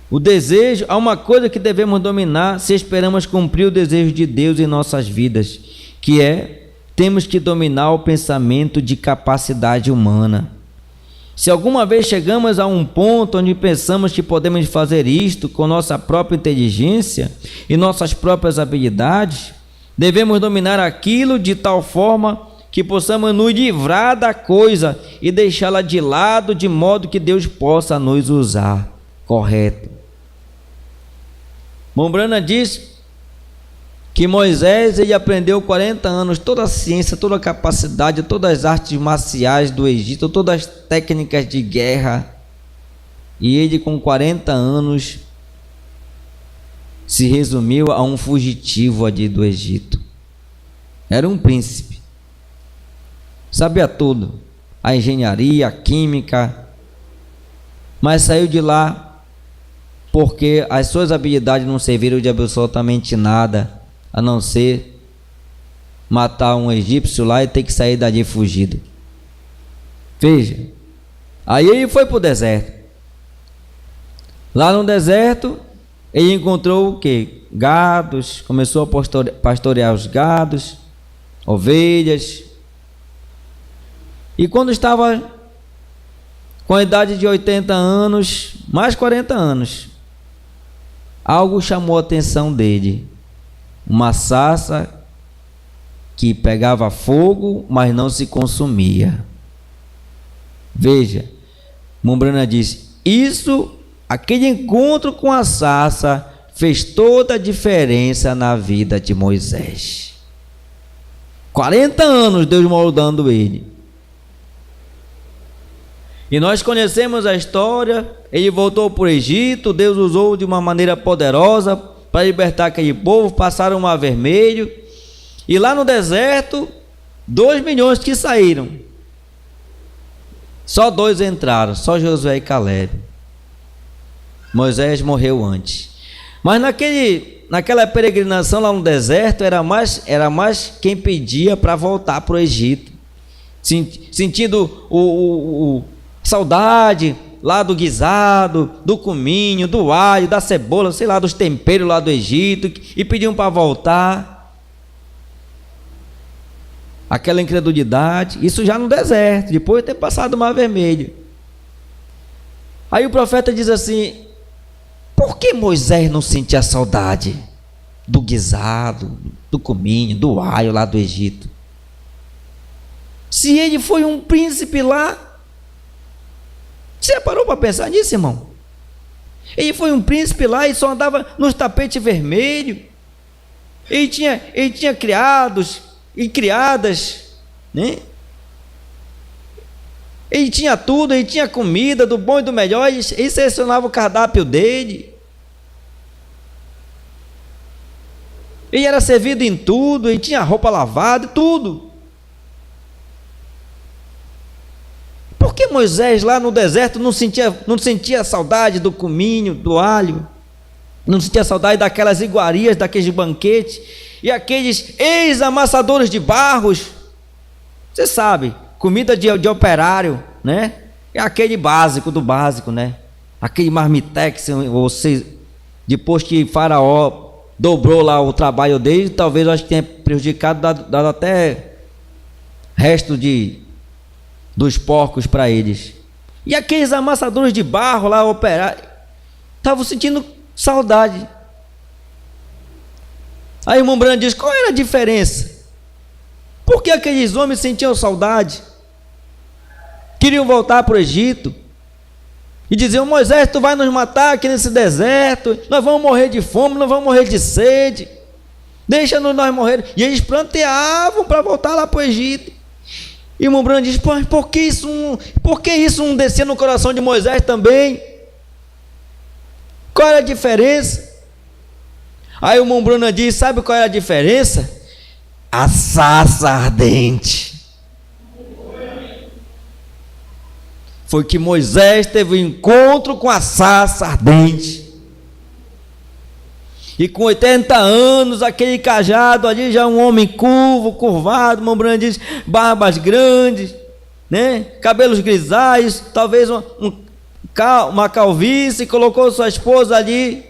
o desejo, há uma coisa que devemos dominar se esperamos cumprir o desejo de Deus em nossas vidas, que é, temos que dominar o pensamento de capacidade humana. Se alguma vez chegamos a um ponto onde pensamos que podemos fazer isto com nossa própria inteligência e nossas próprias habilidades, devemos dominar aquilo de tal forma que possamos nos livrar da coisa e deixá-la de lado, de modo que Deus possa nos usar. Correto. Mombrana diz que Moisés, ele aprendeu 40 anos toda a ciência, toda a capacidade, todas as artes marciais do Egito, todas as técnicas de guerra, e ele com 40 anos se resumiu a um fugitivo ali do Egito. Era um príncipe, sabia tudo, a engenharia, a química, mas saiu de lá porque as suas habilidades não serviram de absolutamente nada, a não ser matar um egípcio lá e ter que sair dali fugido. Veja, aí ele foi para o deserto. Lá no deserto, ele encontrou o quê? Gados, começou a pastorear os gados, ovelhas. E quando estava com a idade de 80 anos, mais 40 anos, algo chamou a atenção dele. Uma sarça que pegava fogo, mas não se consumia. Veja, Mombrana diz, aquele encontro com a sarça fez toda a diferença na vida de Moisés. 40 anos Deus moldando ele. E nós conhecemos a história, ele voltou para o Egito, Deus usou de uma maneira poderosa para libertar aquele povo, passaram o Mar Vermelho, e lá no deserto, 2 milhões que saíram, só 2 entraram, só Josué e Caleb. Moisés morreu antes. Mas naquela peregrinação lá no deserto, era mais quem pedia para voltar para o Egito, sentindo saudade lá do guisado, do cominho, do alho, da cebola, sei lá, dos temperos lá do Egito, e pediam para voltar. Aquela incredulidade, isso já no deserto, depois de ter passado o Mar Vermelho. Aí o profeta diz assim: por que Moisés não sentia saudade do guisado, do cominho, do alho lá do Egito? Se ele foi um príncipe lá, você parou para pensar nisso, irmão? Ele foi um príncipe lá e só andava nos tapetes vermelhos. Ele tinha criados e criadas, né? Ele tinha tudo, ele tinha comida do bom e do melhor, ele selecionava o cardápio dele. Ele era servido em tudo, ele tinha roupa lavada, tudo. Por que Moisés lá no deserto não sentia saudade do cominho, do alho? Não sentia saudade daquelas iguarias, daqueles banquetes e aqueles ex-amassadores de barros? Você sabe, comida de operário, né? É aquele básico do básico, né? Aquele marmitex, depois que Faraó dobrou lá o trabalho dele, talvez eu acho que tenha prejudicado, dado até resto dos porcos para eles. E aqueles amassadores de barro lá, operários, estavam sentindo saudade. Aí o irmão Branham diz: qual era a diferença? Por que aqueles homens sentiam saudade? Queriam voltar para o Egito e diziam: Moisés, tu vai nos matar aqui nesse deserto, nós vamos morrer de fome, nós vamos morrer de sede, deixa-nos nós morrer. E eles planteavam para voltar lá para o Egito. E o irmão Branham diz: por que isso não descia no coração de Moisés também? Qual era a diferença? Aí o irmão Branham diz: sabe qual era a diferença? A sarça ardente. Foi que Moisés teve um encontro com a sarça ardente. E com 80 anos, aquele cajado ali, já um homem curvado, irmão Branham diz, barbas grandes, né? Cabelos grisalhos, talvez uma calvície, colocou sua esposa ali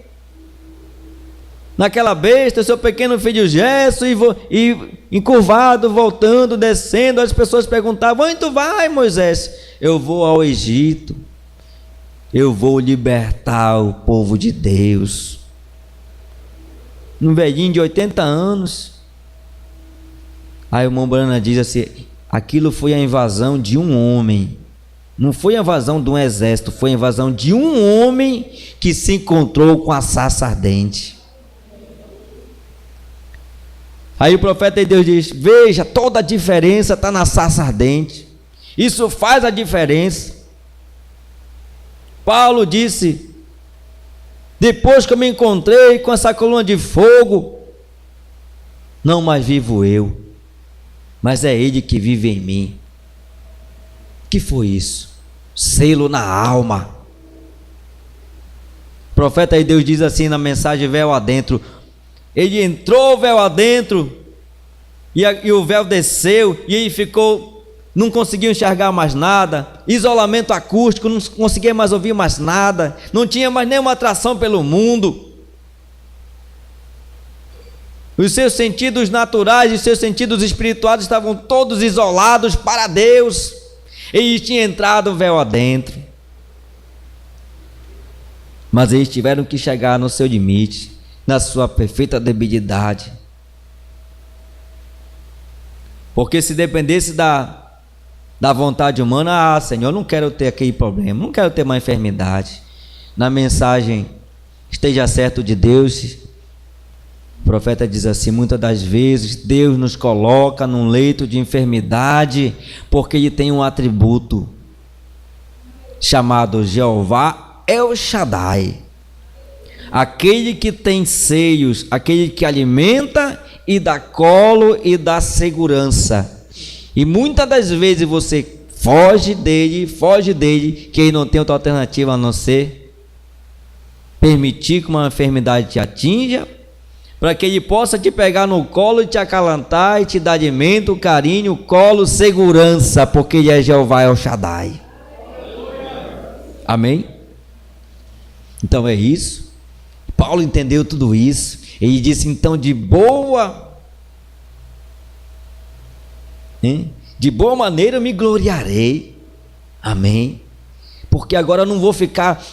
naquela besta, seu pequeno filho Gerson, e encurvado, voltando, descendo. As pessoas perguntavam: onde tu vai, Moisés? Eu vou ao Egito, eu vou libertar o povo de Deus. Um velhinho de 80 anos. Aí o irmão Branham diz assim: aquilo foi a invasão de um homem, não foi a invasão de um exército, foi a invasão de um homem que se encontrou com a sarça ardente. Aí o profeta de Deus diz: veja, toda a diferença está na sarça ardente. Isso faz a diferença. Paulo disse: depois que eu me encontrei com essa coluna de fogo, não mais vivo eu, mas é Ele que vive em mim. Que foi isso? Selo na alma. O profeta de Deus diz assim na mensagem Véu Adentro: ele entrou véu adentro, e o véu desceu, e ele ficou, não conseguiu enxergar mais nada, isolamento acústico, não conseguia mais ouvir mais nada, não tinha mais nenhuma atração pelo mundo. Os seus sentidos naturais e os seus sentidos espirituais estavam todos isolados para Deus. Ele tinha entrado véu adentro, mas eles tiveram que chegar no seu limite, na sua perfeita debilidade. Porque se dependesse da vontade humana, Senhor, não quero ter aquele problema, não quero ter uma enfermidade. Na mensagem Esteja Certo de Deus, o profeta diz assim: muitas das vezes Deus nos coloca num leito de enfermidade porque Ele tem um atributo chamado Jeová El Shaddai, aquele que tem seios, aquele que alimenta e dá colo e dá segurança. E muitas das vezes você foge dele, que ele não tem outra alternativa a não ser permitir que uma enfermidade te atinja, para que ele possa te pegar no colo e te acalantar e te dar alimento, carinho, colo, segurança, porque ele é Jeová El Shaddai. Amém? Então é isso. Paulo entendeu tudo isso. Ele disse então: de boa maneira eu me gloriarei. Amém? Porque agora eu não vou ficar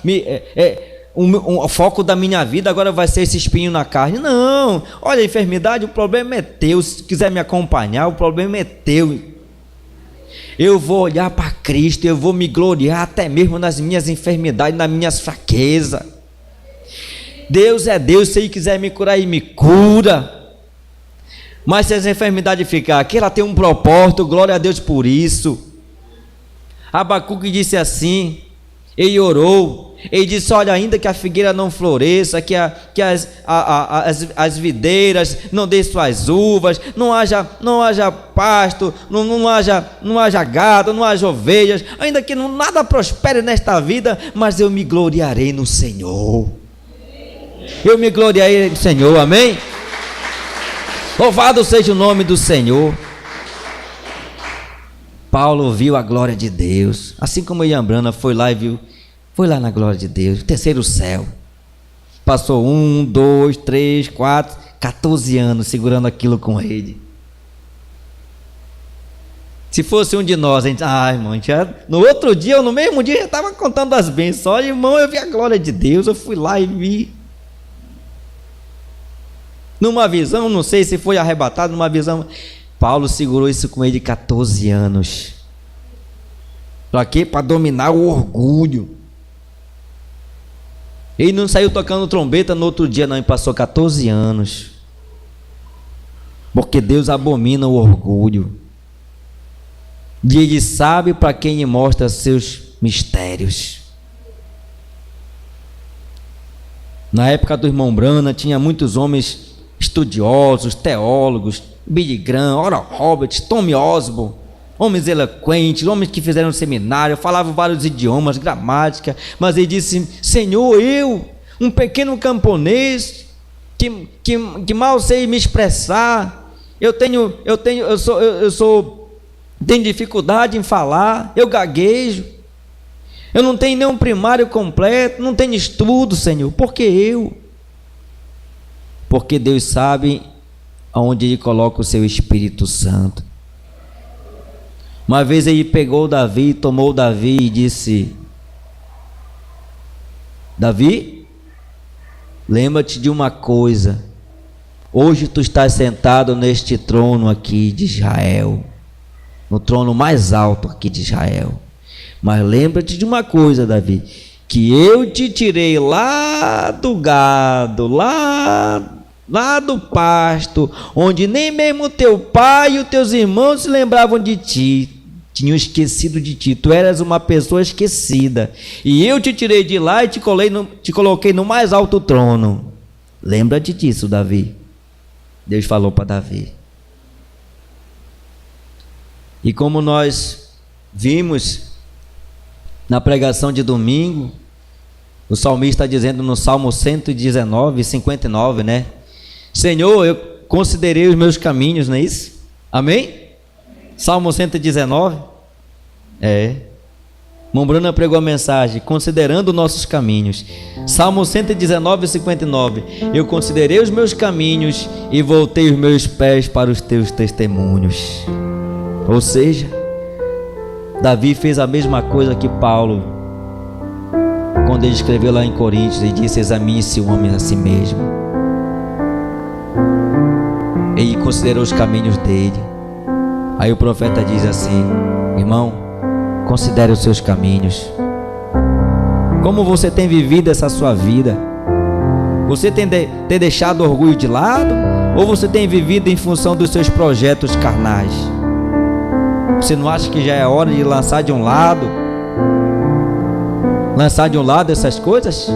o foco da minha vida agora vai ser esse espinho na carne. Não, olha, a enfermidade, o problema é teu. Se quiser me acompanhar, o problema é teu. Eu vou olhar para Cristo, eu vou me gloriar até mesmo nas minhas enfermidades, nas minhas fraquezas. Deus é Deus, se Ele quiser me curar, Ele me cura. Mas se as enfermidades ficar aqui, ela tem um propósito, glória a Deus por isso. Abacuque disse assim, ele orou, ele disse: olha, ainda que a figueira não floresça, que as videiras não dê suas uvas, não haja pasto, não haja gado, não haja ovelhas, ainda que nada prospere nesta vida, mas eu me gloriarei no Senhor. Eu me gloriarei no Senhor, amém? Louvado seja o nome do Senhor. Paulo viu a glória de Deus, assim como Iambrana foi lá e viu, foi lá na glória de Deus, o terceiro céu. Passou 1, 2, 3, 4, 14 anos segurando aquilo com ele. Se fosse um de nós, a gente, irmão, no outro dia ou no mesmo dia já estava contando as bênçãos. Olha, irmão, eu vi a glória de Deus, eu fui lá e vi. Numa visão, não sei se foi arrebatado, numa visão, Paulo segurou isso com ele 14 anos. Para quê? Para dominar o orgulho. Ele não saiu tocando trombeta no outro dia, não, ele passou 14 anos. Porque Deus abomina o orgulho. E Ele sabe para quem Ele mostra seus mistérios. Na época do irmão Brana, tinha muitos homens estudiosos, teólogos, Billy Graham, Oral Roberts, Tommy Osborne, homens eloquentes, homens que fizeram seminário, falavam vários idiomas, gramática, mas ele disse: Senhor, eu, um pequeno camponês, que mal sei me expressar, tenho dificuldade em falar, eu gaguejo, eu não tenho nenhum primário completo, não tenho estudo, Senhor, por que eu? Porque Deus sabe aonde Ele coloca o seu Espírito Santo. Uma vez Ele pegou Davi, tomou Davi e disse: Davi, lembra-te de uma coisa, hoje tu estás sentado neste trono aqui de Israel, no trono mais alto aqui de Israel, mas lembra-te de uma coisa, Davi, que eu te tirei lá do gado, lá do pasto, onde nem mesmo teu pai e os teus irmãos se lembravam de ti, tinham esquecido de ti, tu eras uma pessoa esquecida, e eu te tirei de lá e te coloquei no mais alto trono. Lembra-te disso, Davi. Deus falou para Davi. E como nós vimos na pregação de domingo, o salmista está dizendo no Salmo 119, 59, né? Senhor, eu considerei os meus caminhos, não é isso? Amém? Salmo 119. Mombrana pregou a mensagem, considerando nossos caminhos. Salmo 119, 59. Eu considerei os meus caminhos e voltei os meus pés para os teus testemunhos. Ou seja, Davi fez a mesma coisa que Paulo, quando ele escreveu lá em Coríntios e disse: examine-se o homem a si mesmo. Ele considerou os caminhos dele. Aí o profeta diz assim: irmão, considere os seus caminhos. Como você tem vivido essa sua vida? Você tem deixado o orgulho de lado? Ou você tem vivido em função dos seus projetos carnais? Você não acha que já é hora de lançar de um lado essas coisas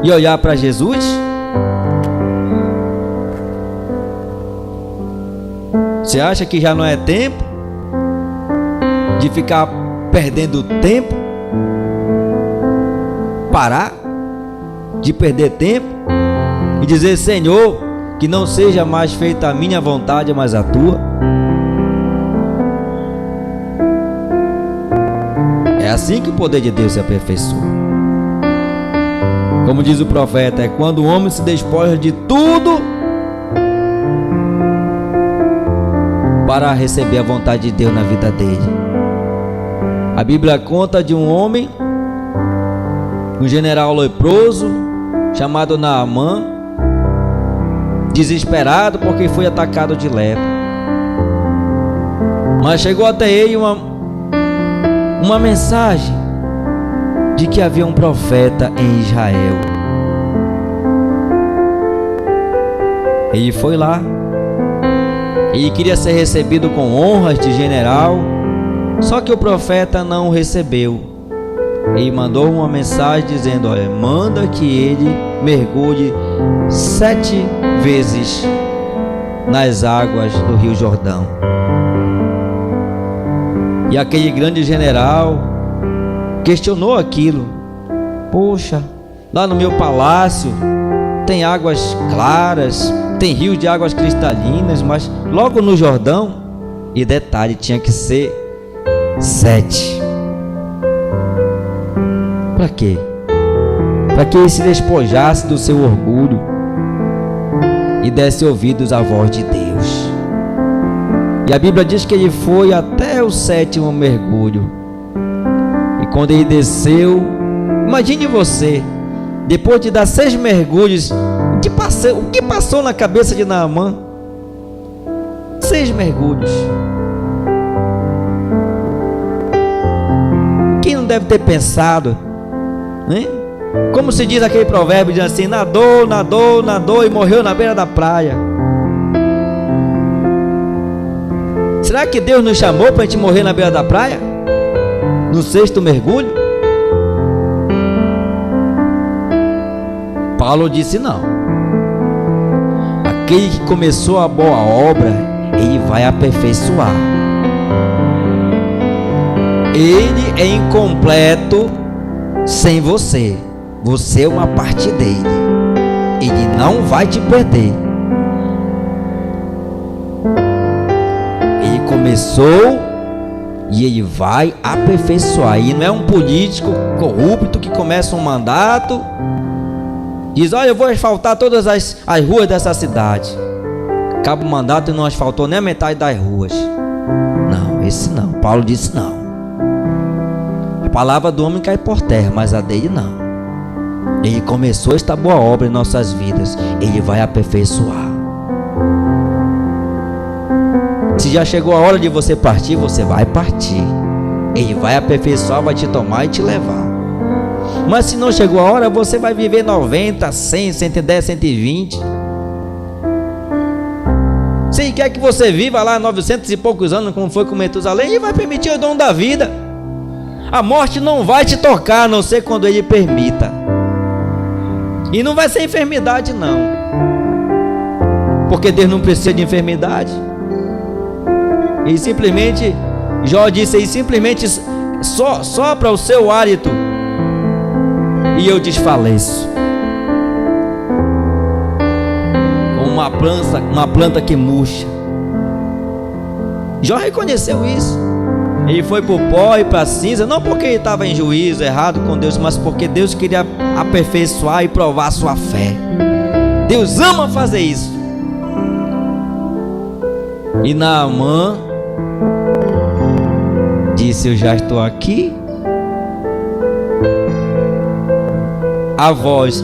e olhar para Jesus? Você acha que já não é tempo de ficar perdendo tempo, parar de perder tempo e dizer: Senhor, que não seja mais feita a minha vontade, mas a tua. É assim que o poder de Deus se aperfeiçoa. Como diz o profeta, é quando o homem se despoja de tudo para receber a vontade de Deus na vida dele. A Bíblia conta de um homem, um general leproso, chamado Naamã, desesperado porque foi atacado de lepra. Mas chegou até ele uma mensagem de que havia um profeta em Israel. Ele foi lá. Ele queria ser recebido com honras de general, só que o profeta não o recebeu. Ele mandou uma mensagem dizendo: olha, manda que ele mergulhe 7 vezes nas águas do Rio Jordão. E aquele grande general questionou aquilo. Poxa, lá no meu palácio tem águas claras, tem rios de águas cristalinas, mas logo no Jordão, e detalhe, tinha que ser 7. Para quê? Para que ele se despojasse do seu orgulho e desse ouvidos à voz de Deus. E a Bíblia diz que ele foi até o 7º mergulho. E quando ele desceu, imagine você, depois de dar 6 mergulhos, o que passou na cabeça de Naamã? 6 mergulhos. Quem não deve ter pensado, hein? Como se diz aquele provérbio, diz assim: nadou, nadou, nadou e morreu na beira da praia. Será que Deus nos chamou para a gente morrer na beira da praia? No 6º mergulho? Paulo disse: não. Aquele que começou a boa obra, ele vai aperfeiçoar. Ele é incompleto sem você. Você é uma parte dele. Ele não vai te perder. Ele começou e ele vai aperfeiçoar. E não é um político corrupto que começa um mandato, diz: olha, eu vou asfaltar todas as ruas dessa cidade. Acaba o mandato e não asfaltou nem a metade das ruas. Não, esse não. Paulo disse: não. A palavra do homem cai por terra, mas a dele não. Ele começou esta boa obra em nossas vidas, ele vai aperfeiçoar. Se já chegou a hora de você partir, você vai partir. Ele vai aperfeiçoar, vai te tomar e te levar. Mas se não chegou a hora, você vai viver 90, 100, 110, 120. Se ele quer que você viva lá 900 e poucos anos, como foi com Metusalém, ele vai permitir o dom da vida. A morte não vai te tocar, a não ser quando ele permita. E não vai ser enfermidade, não. Porque Deus não precisa de enfermidade. Ele simplesmente, Jó disse, ele simplesmente sopra o seu hálito e eu desfaleço. Como uma planta que murcha. Jó reconheceu isso. Ele foi para o pó e para a cinza, não porque ele estava em juízo errado com Deus, mas porque Deus queria aperfeiçoar e provar a sua fé. Deus ama fazer isso. E Naamã disse: eu já estou aqui. A voz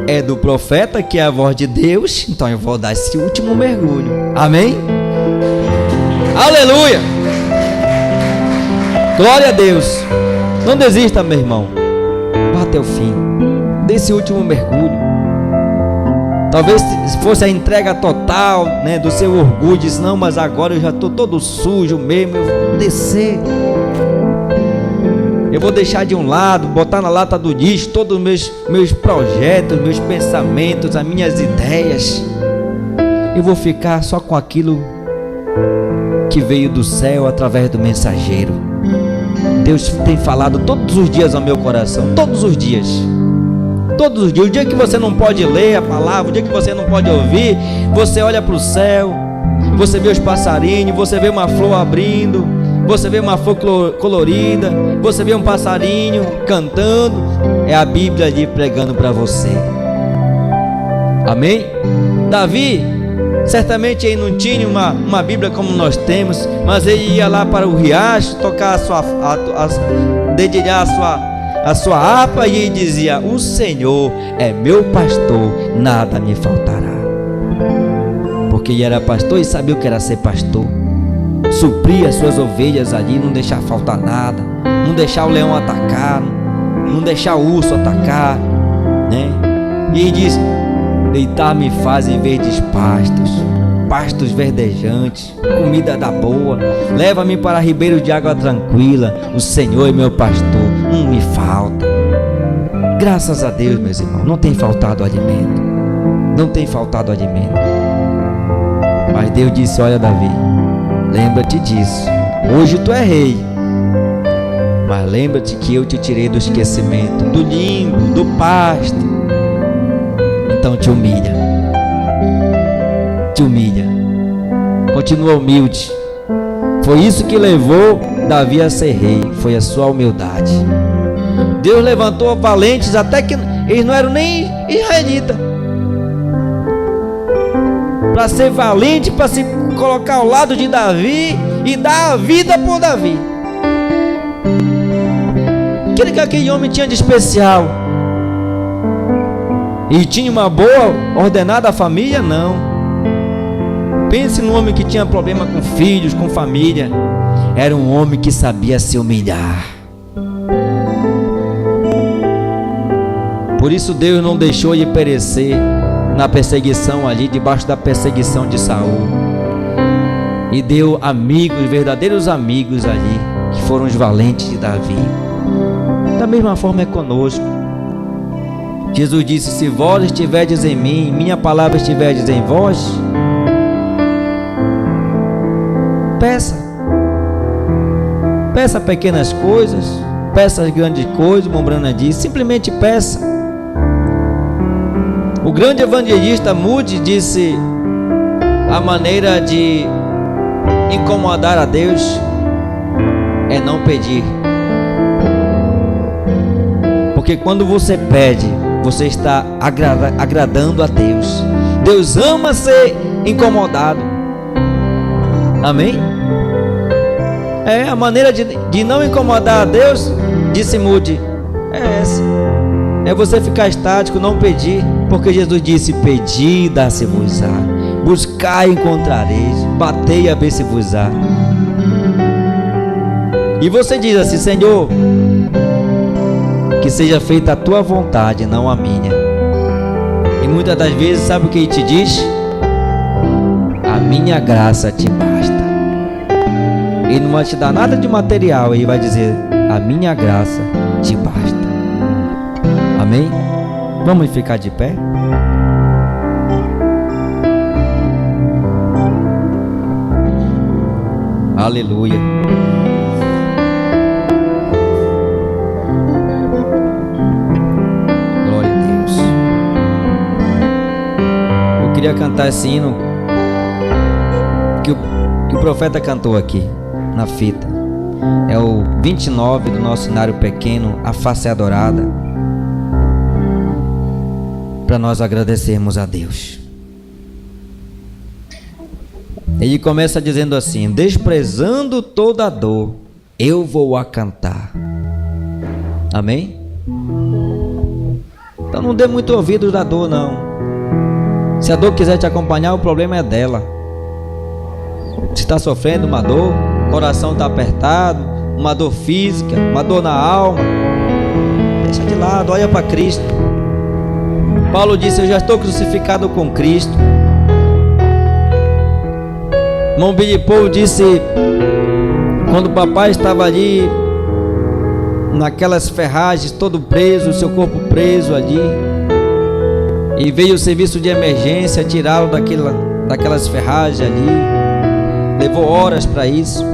é do profeta, que é a voz de Deus, então eu vou dar esse último mergulho. Amém? Aleluia! Glória a Deus. Não desista, meu irmão. Vá até o fim desse último mergulho. Talvez fosse a entrega total, né, do seu orgulho. Diz: não, mas agora eu já estou todo sujo mesmo. Eu vou descer. Eu vou deixar de um lado, botar na lata do lixo todos os meus projetos, meus pensamentos, as minhas ideias. Eu vou ficar só com aquilo que veio do céu através do mensageiro. Deus tem falado todos os dias ao meu coração, todos os dias. Todos os dias, o dia que você não pode ler a palavra, o dia que você não pode ouvir, você olha para o céu, você vê os passarinhos, você vê uma flor abrindo, você vê uma flor colorida, você vê um passarinho cantando, é a Bíblia ali pregando para você. Amém? Davi, certamente ele não tinha uma Bíblia como nós temos, mas ele ia lá para o riacho, tocar dedilhar a sua harpa, e ele dizia: o Senhor é meu pastor, nada me faltará. Porque ele era pastor e sabia o que era ser pastor, suprir as suas ovelhas ali, não deixar faltar nada, não deixar o leão atacar, não deixar o urso atacar, né? E ele diz: deitar-me faz em verdes pastos verdejantes, comida da boa, leva-me para ribeiros de água tranquila, o Senhor é meu pastor, não me falta. Graças a Deus, meus irmãos, não tem faltado alimento, não tem faltado alimento. Mas Deus disse: olha, Davi, lembra-te disso, hoje tu é rei, mas lembra-te que eu te tirei do esquecimento, do limbo, do pasto. Então te humilha, continua humilde. Foi isso que levou Davi a ser rei, foi a sua humildade. Deus levantou valentes, até que eles não eram nem israelitas, para ser valente, para se colocar ao lado de Davi e dar a vida por Davi. O que aquele homem tinha de especial? E tinha uma boa, ordenada família? Não. Pense num homem que tinha problema com filhos, com família. Era um homem que sabia se humilhar. Por isso Deus não deixou ele perecer na perseguição ali, debaixo da perseguição de Saul. E deu amigos, verdadeiros amigos ali, que foram os valentes de Davi. Da mesma forma é conosco. Jesus disse: se vós estiverdes em mim, minha palavra estiverdes em vós, peça pequenas coisas, peça grandes coisas. Mombrana diz: simplesmente peça. O grande evangelista Moody disse: a maneira de incomodar a Deus é não pedir, porque quando você pede, você está agradando a Deus. Deus ama ser incomodado. Amém? É a maneira de não incomodar a Deus, disse Moody, é essa. É você ficar estático, não pedir, porque Jesus disse: pedi, dá-se-vos-á, buscai, encontrareis, batei, abrir-se-vos-á. E você diz assim: Senhor, que seja feita a tua vontade, não a minha. E muitas das vezes, sabe o que ele te diz? A minha graça te basta. Ele não vai te dar nada de material, ele vai dizer: a minha graça te basta. Amém? Vamos ficar de pé? Aleluia. Glória a Deus. Eu queria cantar esse hino que o profeta cantou aqui na fita. É o 29 do nosso cenário pequeno, A Face Adorada, para nós agradecermos a Deus. Ele começa dizendo assim: desprezando toda a dor, eu vou a cantar. Amém? Então não dê muito ouvido da dor, não. Se a dor quiser te acompanhar, o problema é dela. Se está sofrendo uma dor, o coração está apertado, uma dor física, uma dor na alma, deixa de lado, olha para Cristo. Paulo disse: eu já estou crucificado com Cristo. Irmão Billy Paul disse: quando o papai estava ali naquelas ferragens, todo preso, seu corpo preso ali, e veio o serviço de emergência tirá-lo daquelas ferragens ali, levou horas para isso.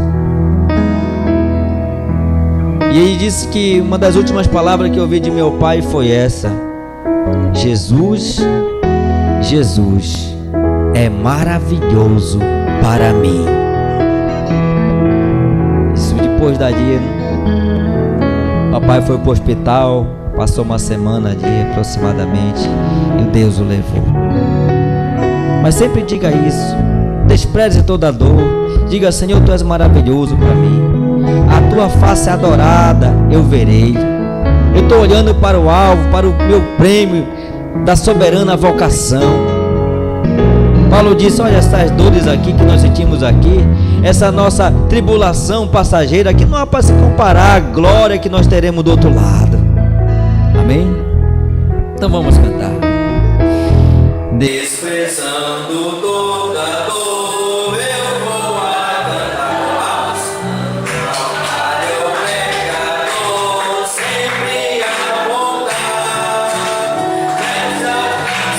E ele disse que uma das últimas palavras que eu ouvi de meu pai foi essa: Jesus, Jesus é maravilhoso para mim. Isso depois da dia, papai foi para o hospital, passou uma semana ali aproximadamente, e Deus o levou. Mas sempre diga isso, despreze toda dor, diga: Senhor, Tu és maravilhoso para mim, a Tua face adorada eu verei. Eu estou olhando para o alvo, para o meu prêmio da soberana vocação. Paulo disse: olha essas dores aqui que nós sentimos aqui, essa nossa tribulação passageira, que não há para se comparar à glória que nós teremos do outro lado. Amém? Então vamos cantar. Desprezando toda dor, eu vou a cantar ao meu pecador, sempre a apontar. Nessas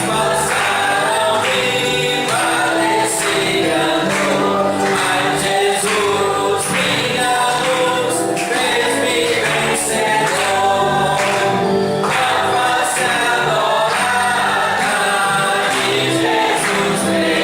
passaram e pareciam dor, mas Jesus, minha luz, fez-me vencedor. A face adorada de Jesus.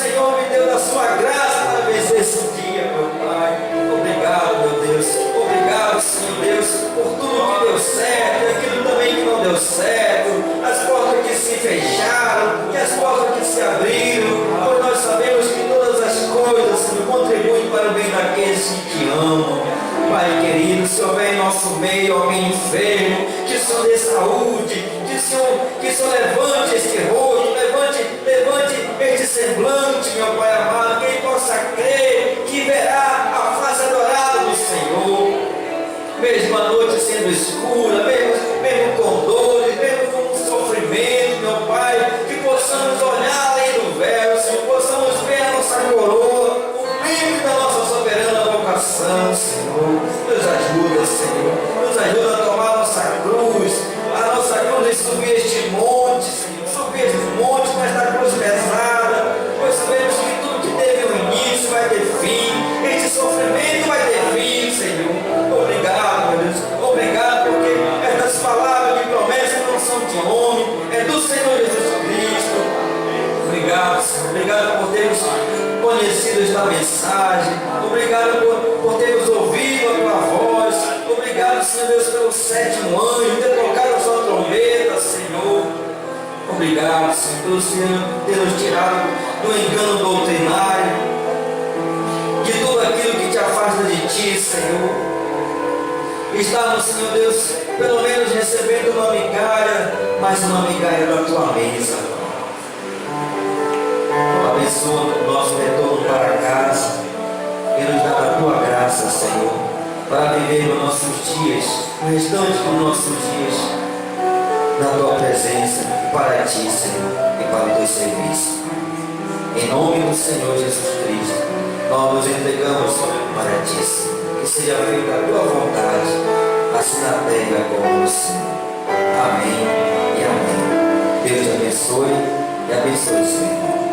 Senhor me deu da sua graça para vencer esse dia, meu Pai. Obrigado, meu Deus. Obrigado, Senhor Deus, por tudo que deu certo e aquilo também que não deu certo. As portas que se fecharam e as portas que se abriram. Pois nós sabemos que todas as coisas, Senhor, contribuem para o bem daqueles que te amam. Pai querido, se houver em nosso meio alguém enfermo, que o Senhor dê saúde, que o Senhor levante este rosto, levante este semblante, meu Pai amado, que ele possa crer que verá a face adorada do Senhor, mesmo a noite sendo escura, mesmo com dores, mesmo com sofrimento, meu Pai, que possamos olhar além do véu, Senhor, possamos ver a nossa coroa, o brilho da nossa soberana vocação, Senhor. Nos ajuda, Senhor, nos ajuda a tomar a nossa cruz e subir este monte, Senhor, subir este monte, mas na cruz pesada, pois sabemos que tudo que teve um início vai ter fim, este sofrimento vai ter fim, Senhor. Obrigado, meu Deus, obrigado, porque estas palavras de promessa não são de homem, é do Senhor Jesus Cristo. Obrigado, Senhor, obrigado por termos conhecido esta mensagem, obrigado por termos ouvido a tua voz, obrigado, Senhor Deus, pelo 7º ano, ter tocado a sua trombeta, Senhor. Obrigado, Senhor, pelo Senhor ter nos tirado do engano doutrinário, de tudo aquilo que te afasta de ti, Senhor. Estamos, Senhor Deus, pelo menos recebendo uma migalha, mas uma migalha da tua mesa. Abençoa o nosso retorno para casa e nos dá a tua graça, Senhor, para viver os nossos dias, o restante dos nossos dias, na tua presença, para ti, Senhor, e para o teu serviço. Em nome do Senhor Jesus Cristo, nós nos entregamos para ti, Senhor. Que seja feita a tua vontade, assim na terra como no céu. Amém e amém. Deus te abençoe e abençoe o Senhor.